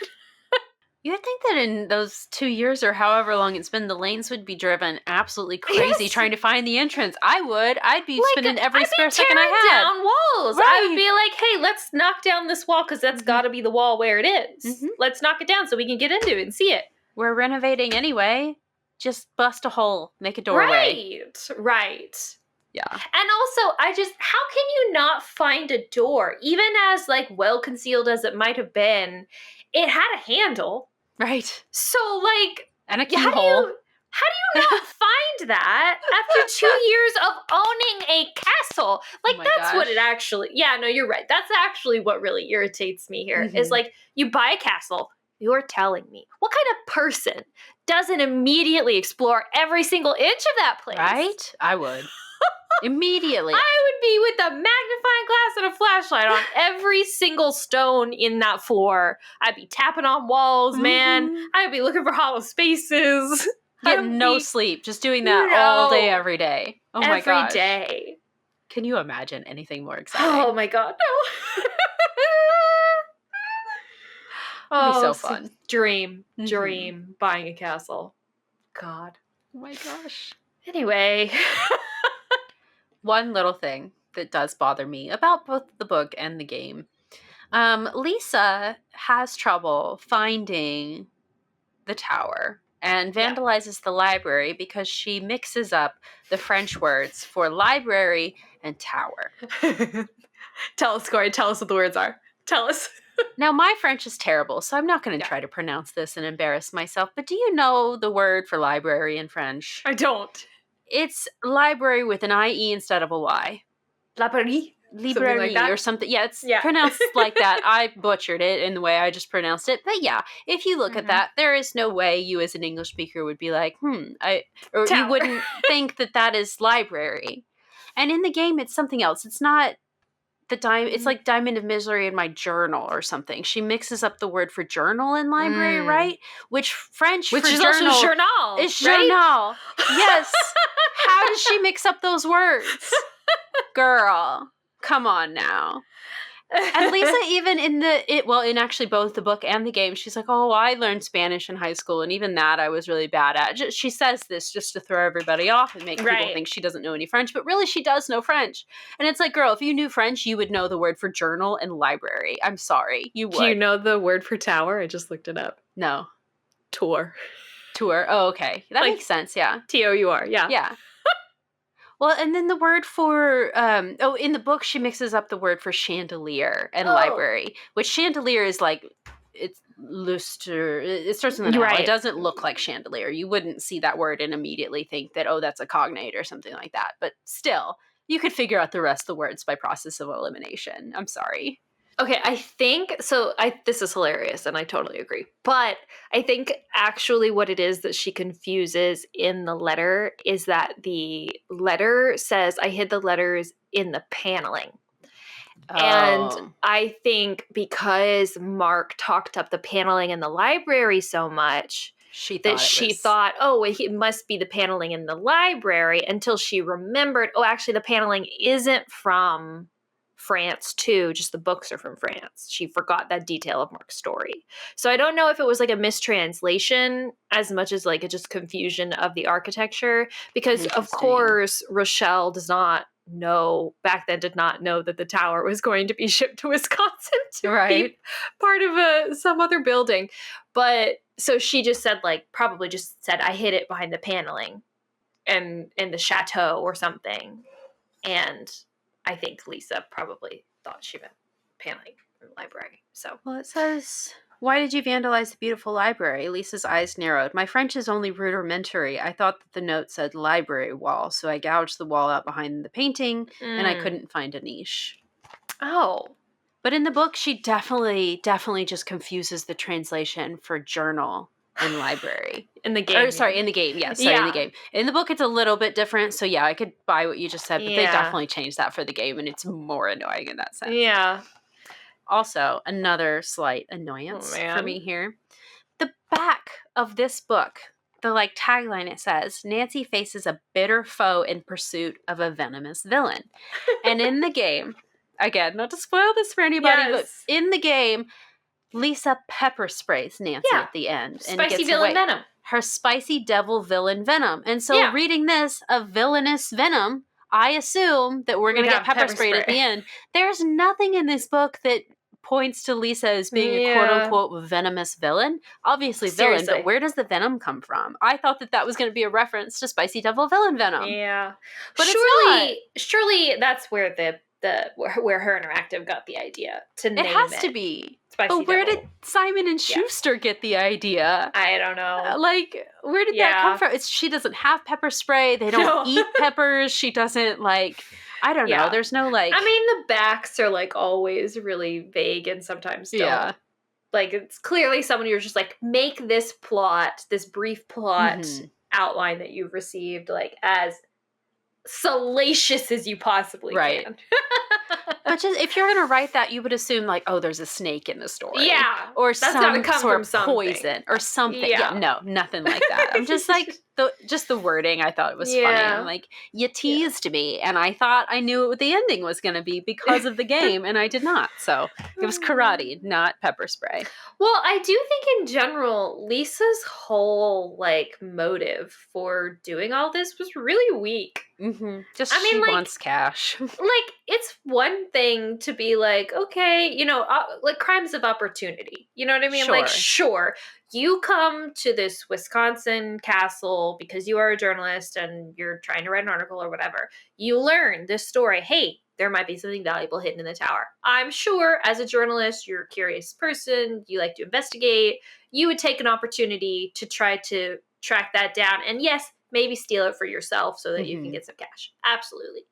You would think that in those 2 years or however long it's been, the Lanes would be driven absolutely crazy trying to find the entrance. I would. I'd be spending every spare second I had. Down walls. Right. I would be like, hey, let's knock down this wall because that's got to be the wall where it is. Let's knock it down so we can get into it and see it. We're renovating anyway. Just bust a hole, make a doorway. Right. Yeah. And also, how can you not find a door? Even as, like, well-concealed as it might have been, it had a handle. Right. So, like... And a keyhole. How do you not find that after 2 years of owning a castle? Like, that's what it actually... Yeah, no, you're right. That's actually what really irritates me here. Is, like, you buy a castle, you're telling me. What kind of person doesn't immediately explore every single inch of that place? Right? I would. Immediately. I would be with a magnifying glass ass and a flashlight on every single stone in that floor. I'd be tapping on walls, man. I'd be looking for hollow spaces. Get no sleep. Just doing that all day, every day. Oh my gosh. Every day. Can you imagine anything more exciting? Oh my god, no. It'd be so fun. Dream buying a castle. God. Oh my gosh. Anyway. One little thing that does bother me about both the book and the game. Lisa has trouble finding the tower and vandalizes the library because she mixes up the French words for library and tower. Tell us, Kori. Tell us what the words are. Tell us. Now, my French is terrible, so I'm not going to try to pronounce this and embarrass myself, but do you know the word for library in French? I don't. It's library with an I-E instead of a Y. Librairie? Librairie or something. Yeah, it's pronounced like that. I butchered it in the way I just pronounced it. But yeah, if you look at that, there is no way you as an English speaker would be like, you wouldn't think that is library. And in the game, it's something else. It's not it's like Diamond of Misery in my journal or something. She mixes up the word for journal and library, right? Which French for is journal also journal. Is journal. Yes. How does she mix up those words? Girl, come on now. And Lisa, even in actually both the book and the game, she's like, oh, I learned Spanish in high school, and even that I was really bad at. She says this just to throw everybody off and make people think she doesn't know any French, but really she does know French. And it's like, girl, if you knew French, you would know the word for journal and library. I'm sorry, you would. Do you know the word for tower? I just looked it up. No. Tour. Oh, okay. That makes sense, yeah. T-O-U-R, yeah. Yeah. Well, and then the word for, in the book, she mixes up the word for chandelier and library, which chandelier is like, it's lustre, it starts with an L. It doesn't look like chandelier. You wouldn't see that word and immediately think that, that's a cognate or something like that. But still, you could figure out the rest of the words by process of elimination. I'm sorry. Okay, I think, this is hilarious, and I totally agree. But I think actually what it is that she confuses in the letter is that the letter says, I hid the letters in the paneling. Oh. And I think because Mark talked up the paneling in the library so much, she thought, it must be the paneling in the library, until she remembered, actually the paneling isn't from France too, just the books are from France. She forgot that detail of Mark's story. So I don't know if it was like a mistranslation as much as like a just confusion of the architecture, because of course Rochelle did not know that the tower was going to be shipped to Wisconsin to be part of some other building. But so she just said, probably just said, I hid it behind the paneling and in the chateau or something. And I think Lisa probably thought she meant paneling in the library. So, well, it says, why did you vandalize the beautiful library? Lisa's eyes narrowed. My French is only rudimentary. I thought that the note said library wall, so I gouged the wall out behind the painting, and I couldn't find a niche. Oh. But in the book, she definitely just confuses the translation for journal and library. In the game. In the game. Yes, in the game. In the book, it's a little bit different. So, I could buy what you just said, but they definitely changed that for the game, and it's more annoying in that sense. Yeah. Also, another slight annoyance for me here. The back of this book, the tagline, it says, Nancy faces a bitter foe in pursuit of a venomous villain. And in the game, again, not to spoil this for anybody, but in the game, Lisa pepper sprays Nancy at the end. And spicy villain venom. Her spicy devil villain venom. And so reading this, a villainous venom, I assume that we're going to get pepper sprayed at the end. There's nothing in this book that points to Lisa as being a quote-unquote venomous villain. Obviously villain, but where does the venom come from? I thought that was going to be a reference to spicy devil villain venom. Yeah. But surely that's where where her interactive got the idea to name it. It has to be. Spicy but where devil. did Simon and Schuster get the idea? I don't know. Where did that come from? She doesn't have pepper spray. They don't eat peppers. She doesn't I don't know. There's no I mean, the backs are always really vague and sometimes don't. Yeah. It's clearly someone you're just make this brief plot outline that you've received as salacious as you possibly can. But just if you're going to write that, you would assume like, oh, there's a snake in the story. Yeah. Or That's some gotta come sort from of something. poison or something. Yeah. No, nothing like that. I'm just like, just the wording I thought was funny. I'm like, you teased me, and I thought I knew what the ending was going to be because of the game, and I did not. So it was karate, not pepper spray. Well, I do think in general, Lisa's whole like motive for doing all this was really weak. Just she wants cash. Like, it's one thing to be like, okay, like crimes of opportunity. You know what I mean? Sure. Like, sure, you come to this Wisconsin castle because you are a journalist and you're trying to write an article or whatever. You learn this story. Hey, there might be something valuable hidden in the tower. I'm sure as a journalist, you're a curious person. You like to investigate. You would take an opportunity to try to track that down. And yes, maybe steal it for yourself so that you can get some cash. Absolutely.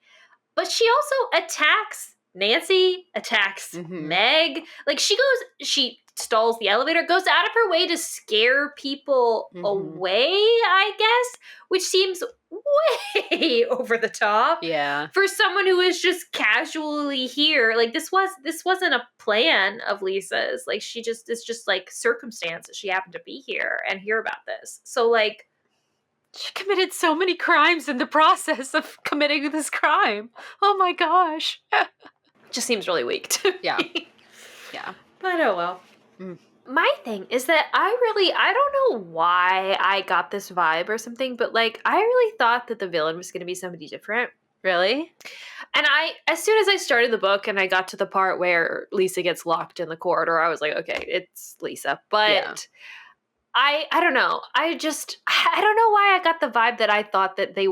But she also attacks Nancy, attacks Meg. Like, she stalls the elevator, goes out of her way to scare people away, I guess, which seems way over the top. Yeah. For someone who is just casually here. Like, this wasn't a plan of Lisa's. Like, it's just like circumstances. She happened to be here and hear about this. So, like, she committed so many crimes in the process of committing this crime. Oh my gosh. Just seems really weak to Yeah. me. Yeah. But oh well. My thing is that I don't know why I got this vibe or something, but like I really thought that the villain was going to be somebody different. Really? And as soon as I started the book and I got to the part where Lisa gets locked in the corridor, I was like, okay, it's Lisa. But Yeah. I don't know. I don't know why I got the vibe that I thought that they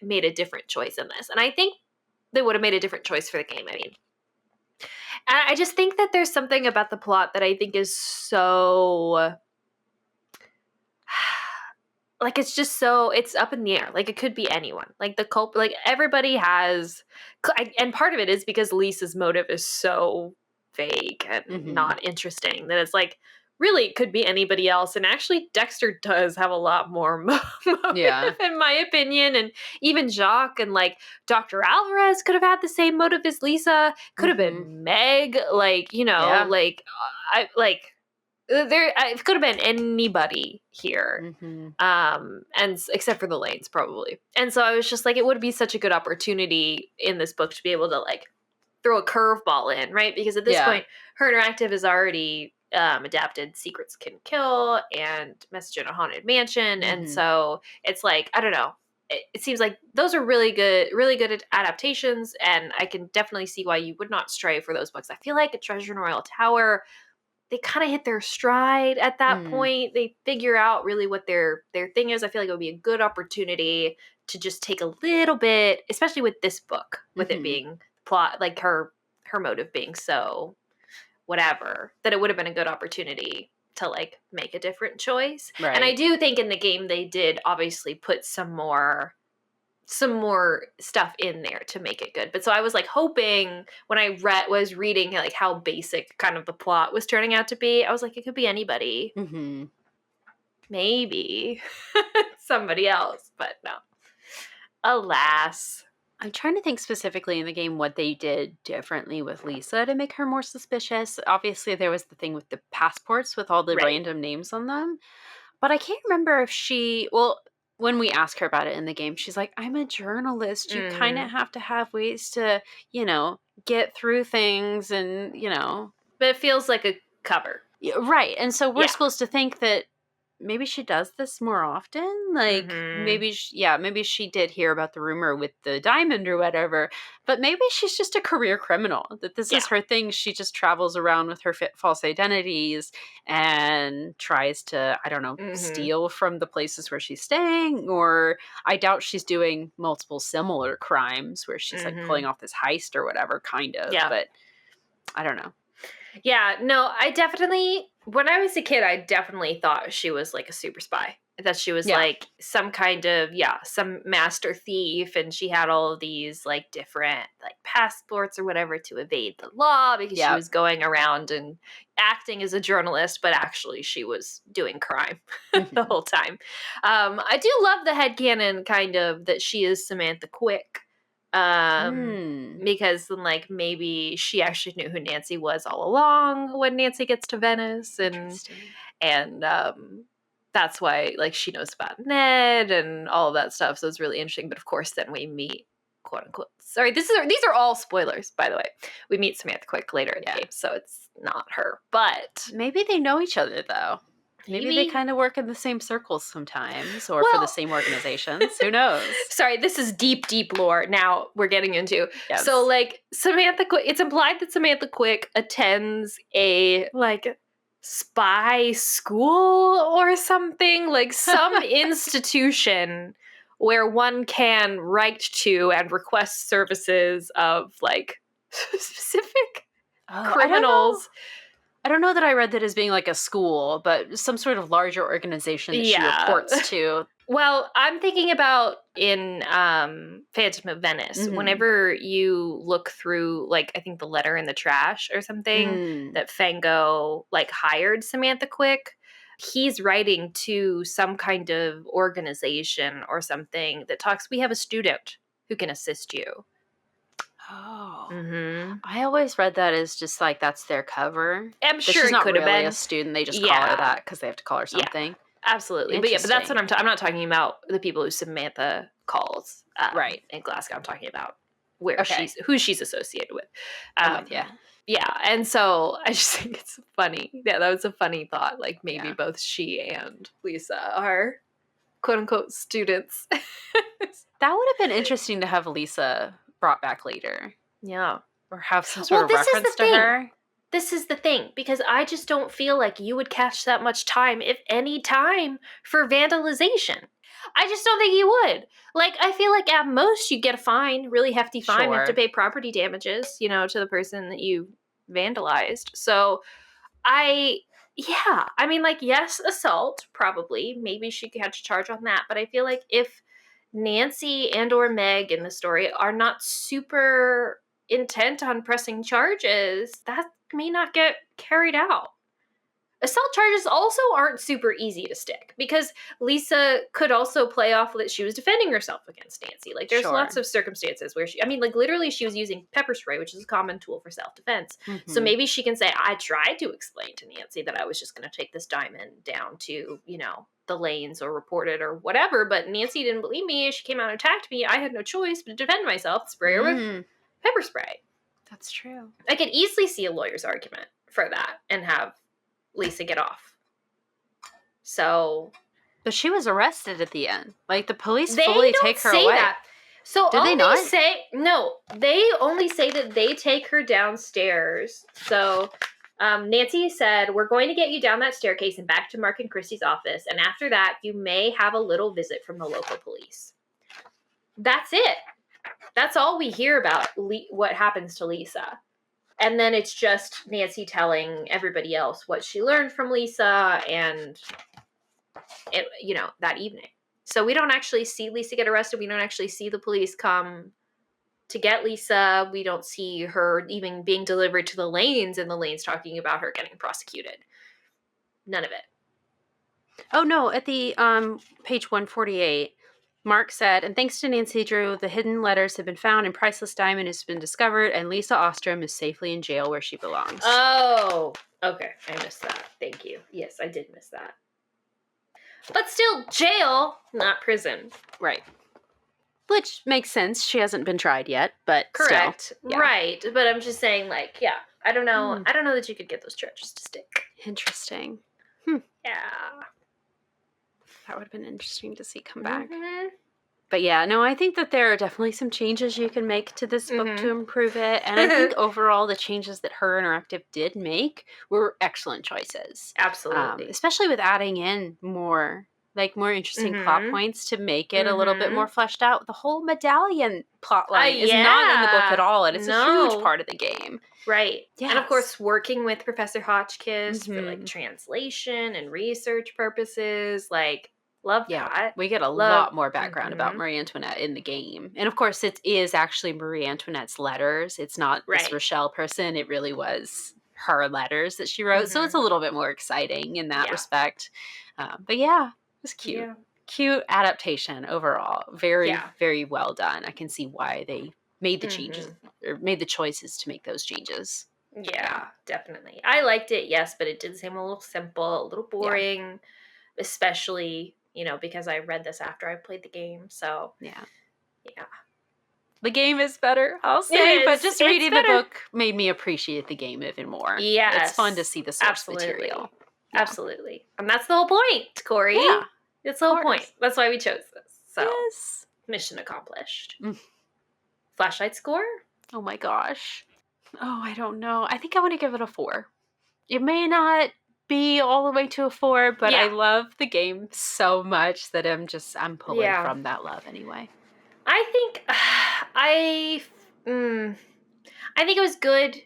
made a different choice in this. And I think they would have made a different choice for the game, I mean. And I just think that there's something about the plot that I think is so like it's up in the air. Like it could be anyone. Like the culprit, like everybody has, and part of it is because Lisa's motive is so vague and not interesting that it's like, really, it could be anybody else. And actually, Dexter does have a lot more motive, in my opinion. And even Jacques and like Dr. Alvarez could have had the same motive as Lisa. Could have been Meg. Like, it could have been anybody here. And except for the Lanes, probably. And so I was just like, it would be such a good opportunity in this book to be able to like throw a curveball in, right? Because at this point, her interactive is already adapted Secrets Can Kill and Message in a Haunted Mansion. And so it's like, I don't know. It seems like those are really good adaptations. And I can definitely see why you would not stray for those books. I feel like a Treasure in a Royal Tower, they kind of hit their stride at that point. They figure out really what their thing is. I feel like it would be a good opportunity to just take a little bit, especially with this book, with it being plot, like her motive being so whatever, that it would have been a good opportunity to like make a different choice. Right. And I do think in the game they did obviously put some more stuff in there to make it good. But so I was like hoping when I was reading like how basic kind of the plot was turning out to be, I was like, it could be anybody. Maybe somebody else, but no. Alas. I'm trying to think specifically in the game what they did differently with Lisa to make her more suspicious. Obviously, there was the thing with the passports with all the random names on them. But I can't remember if when we ask her about it in the game, she's like, I'm a journalist. You kind of have to have ways to, get through things and, But it feels like a cover. Right. And so we're supposed to think that maybe she does this more often. Like maybe she did hear about the rumor with the diamond or whatever, but maybe she's just a career criminal, that this is her thing. She just travels around with her false identities and tries to, I don't know, steal from the places where she's staying, or I doubt she's doing multiple similar crimes where she's like pulling off this heist or whatever, kind of, but I don't know. Yeah, no, when I was a kid, I definitely thought she was like a super spy. That she was like some kind of, some master thief, and she had all of these like different like passports or whatever to evade the law because she was going around and acting as a journalist, but actually she was doing crime the whole time. I do love the headcanon kind of that she is Samantha Quick. Because then, like, maybe she actually knew who Nancy was all along when Nancy gets to Venice, and that's why, like, she knows about Ned and all of that stuff. So it's really interesting. But of course, then we meet, quote unquote. Sorry, these are all spoilers, by the way. We meet Samantha Quick later in the game, so it's not her. But maybe they know each other though. Maybe they kind of work in the same circles sometimes, or for the same organizations. Who knows? Sorry, this is deep, deep lore now we're getting into. Yes. So, like, Samantha Quick, it's implied that Samantha Quick attends a, like, spy school or something, like some institution where one can write to and request services of, like, specific criminals. I don't know that I read that as being like a school, but some sort of larger organization that she reports to. Well, I'm thinking about in Phantom of Venice, whenever you look through, like, I think the letter in the trash or something that Fango, like, hired Samantha Quick, he's writing to some kind of organization or something that talks, we have a student who can assist you. Oh, I always read that as just like that's their cover. I'm sure she's not could have really been a student. They just call her that because they have to call her something. Yeah, absolutely. But that's what I'm not talking about the people who Samantha calls right in Glasgow. I'm talking about who she's associated with. Yeah, and so I just think it's funny. Yeah, that was a funny thought. Like, maybe both she and Lisa are quote unquote students. That would have been interesting to have Lisa brought back later. Yeah. Or have some sort of reference to her. This is the thing, because I just don't feel like you would catch that much time, if any time, for vandalization. I just don't think you would. Like, I feel like at most you get a fine, really hefty fine. You have to pay property damages, to the person that you vandalized. So I mean, like, yes, assault, probably. Maybe she could catch a charge on that. But I feel like if Nancy and or Meg in the story are not super intent on pressing charges, that may not get carried out. Assault charges also aren't super easy to stick, because Lisa could also play off that she was defending herself against Nancy. Like, there's lots of circumstances where literally she was using pepper spray, which is a common tool for self-defense. So maybe she can say, I tried to explain to Nancy that I was just going to take this diamond down to, the lanes or report it or whatever, but Nancy didn't believe me. She came out and attacked me. I had no choice but to defend myself, spray her with pepper spray. That's true. I could easily see a lawyer's argument for that and have Lisa get off. So, but she was arrested at the end. Like, the police fully take her away. That. So did they not say no? They only say that they take her downstairs. So Nancy said, "We're going to get you down that staircase and back to Mark and Christy's office, and after that, you may have a little visit from the local police." That's it. That's all we hear about what happens to Lisa. And then it's just Nancy telling everybody else what she learned from Lisa and, that evening. So we don't actually see Lisa get arrested. We don't actually see the police come to get Lisa. We don't see her even being delivered to the lanes and the lanes talking about her getting prosecuted. None of it. Oh, no. At the page 148, Mark said, and thanks to Nancy Drew, the hidden letters have been found and priceless diamond has been discovered, and Lisa Ostrom is safely in jail where she belongs. Oh, okay. I missed that. Thank you. Yes, I did miss that. But still, jail, not prison. Right. Which makes sense. She hasn't been tried yet, but correct. Still, yeah. Right. But I'm just saying, like, yeah, I don't know. I don't know that you could get those charges to stick. Interesting. Yeah. That would have been interesting to see come back. But yeah, no, I think that there are definitely some changes you can make to this book to improve it. And I think overall the changes that Her Interactive did make were excellent choices. Absolutely. Especially with adding in more interesting plot points to make it a little bit more fleshed out. The whole medallion plotline is not in the book at all, and it's a huge part of the game. Right. Yes. And of course, working with Professor Hotchkiss for, like, translation and research purposes, like, love that. We get a lot more background about Marie Antoinette in the game. And of course, it is actually Marie Antoinette's letters. It's not this Rochelle person. It really was her letters that she wrote. So it's a little bit more exciting in that respect. But yeah, it was cute. Yeah. Cute adaptation overall. Very, very well done. I can see why they made the changes or made the choices to make those changes. Yeah, definitely. I liked it, yes, but it did seem a little simple, a little boring, especially, because I read this after I played the game. So, yeah. The game is better, I'll say, but just reading the book made me appreciate the game even more. Yes. It's fun to see the source material. Yeah. Absolutely. And that's the whole point, Kori. Yeah. It's the whole point. That's why we chose this. So, yes. Mission accomplished. Flashlight score? Oh my gosh. Oh, I don't know. I think I want to give it a 4. It may not be all the way to a 4, but I love the game so much that I'm pulling from that love anyway. I think I think it was good.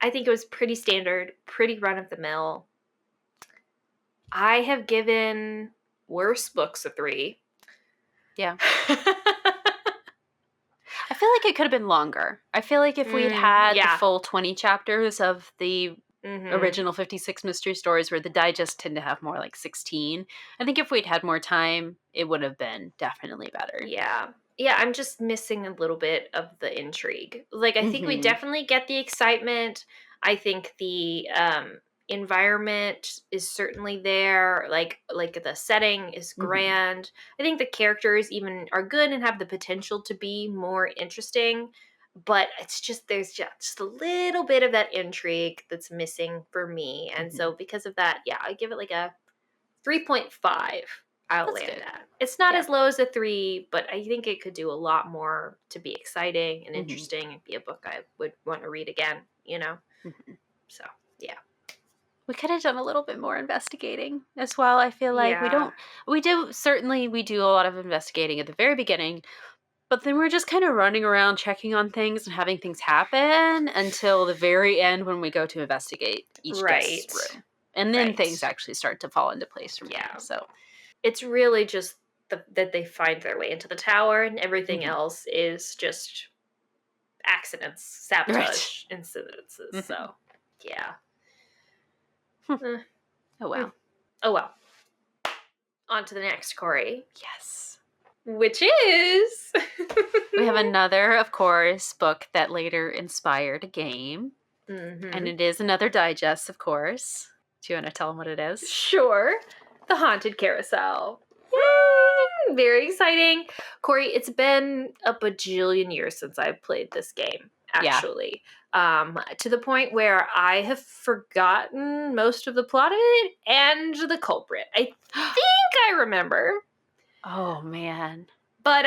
I think it was pretty standard, pretty run of the mill. I have given worse books a 3. Yeah. I feel like it could have been longer. I feel like if we'd had the full 20 chapters of the original 56 mystery stories, where the digest tend to have more like 16, I think if we'd had more time, it would have been definitely better. Yeah. Yeah, I'm just missing a little bit of the intrigue. Like, I think we definitely get the excitement. I think the environment is certainly there. Like the setting is grand. I think the characters even are good and have the potential to be more interesting. But it's just, there's just a little bit of that intrigue that's missing for me. And so because of that, I give it like a 3.5. I'll land at. It's not as low as a 3, but I think it could do a lot more to be exciting and interesting and be a book I would want to read again, So, yeah. We could have done a little bit more investigating as well. I feel like we do a lot of investigating at the very beginning, but then we're just kind of running around checking on things and having things happen until the very end when we go to investigate each guest's room. And then things actually start to fall into place from there. So it's really just that they find their way into the tower, and everything else is just accidents, sabotage, incidences. So, yeah. Oh, well. Oh, well. On to the next, Kori. Yes. Which is... we have another, of course, book that later inspired a game. And it is another digest, of course. Do you want to tell them what it is? Sure. The Haunted Carousel. Yay! Very exciting. Kori, it's been a bajillion years since I've played this game, actually. To the point where I have forgotten most of the plot of it and the culprit. I think I remember. Oh, man. But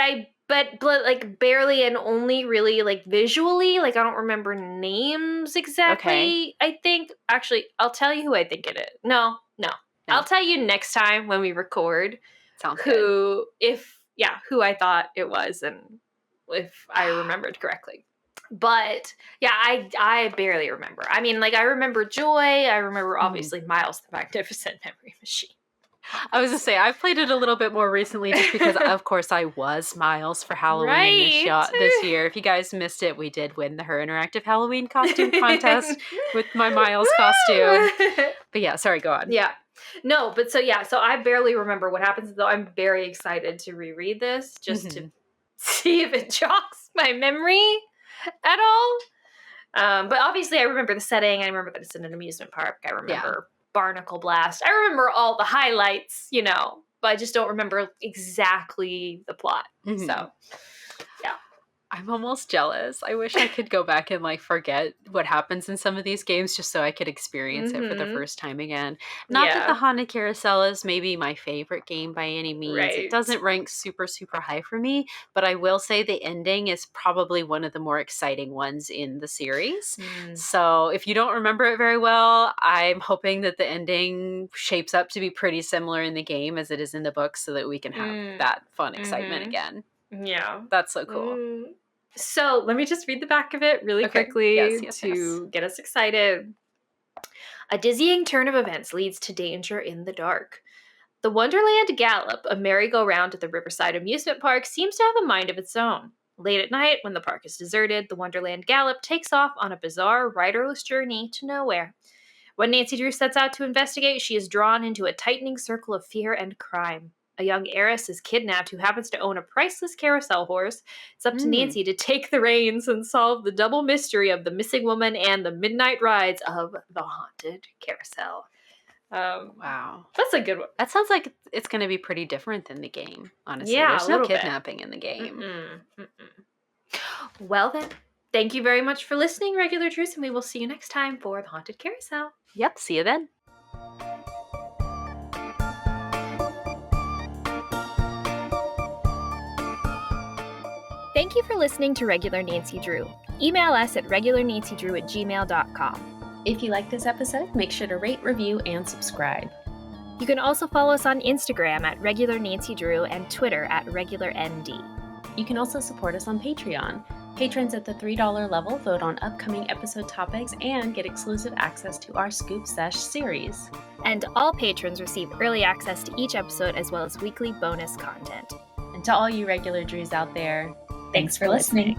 like barely, and only really like visually. Like, I don't remember names exactly. Okay. I think, actually, I'll tell you who I think it is. No. I'll tell you next time when we record. Sounds good. Who I thought it was, and if I remembered correctly. But yeah, I barely remember. I mean, like, I remember Joy. I remember obviously Miles the Magnificent Memory Machine. I was going to say, I've played it a little bit more recently just because, of course, I was Miles for Halloween this year. If you guys missed it, we did win the Her Interactive Halloween costume contest with my Miles costume. But yeah, sorry, go on. Yeah. No, but so I barely remember what happens, though I'm very excited to reread this just to see if it jogs my memory at all. But obviously I remember the setting. I remember that it's in an amusement park. I remember Barnacle Blast. I remember all the highlights, but I just don't remember exactly the plot. So, yeah. I'm almost jealous. I wish I could go back and like forget what happens in some of these games just so I could experience it for the first time again. Not that the Haunted Carousel is maybe my favorite game by any means. Right. It doesn't rank super, super high for me, but I will say the ending is probably one of the more exciting ones in the series. So if you don't remember it very well, I'm hoping that the ending shapes up to be pretty similar in the game as it is in the book so that we can have that fun excitement again. Yeah. That's so cool. So let me just read the back of it really quickly to get us excited. A dizzying turn of events leads to danger in the dark. The Wonderland Gallop, a merry-go-round at the Riverside Amusement Park, seems to have a mind of its own. Late at night, when the park is deserted, the Wonderland Gallop takes off on a bizarre, riderless journey to nowhere. When Nancy Drew sets out to investigate, she is drawn into a tightening circle of fear and crime. a young heiress is kidnapped who happens to own a priceless carousel horse. It's up to Nancy to take the reins and solve the double mystery of the missing woman and the midnight rides of the haunted carousel. Wow. That's a good one. That sounds like it's going to be pretty different than the game, honestly. Yeah, There's a no little bit. kidnapping in the game. Well then, thank you very much for listening, Regular Drews, and we will see you next time for the Haunted Carousel. Yep, see you then. Thank you for listening to Regular Nancy Drew. Email us at regularnancydrew@gmail.com. If you like this episode, make sure to rate, review, and subscribe. You can also follow us on Instagram at Regular Nancy Drew and Twitter at RegularND. You can also support us on Patreon. Patrons at the $3 level vote on upcoming episode topics and get exclusive access to our Scoop Sesh series. And all patrons receive early access to each episode as well as weekly bonus content. And to all you regular Drews out there, thanks for listening.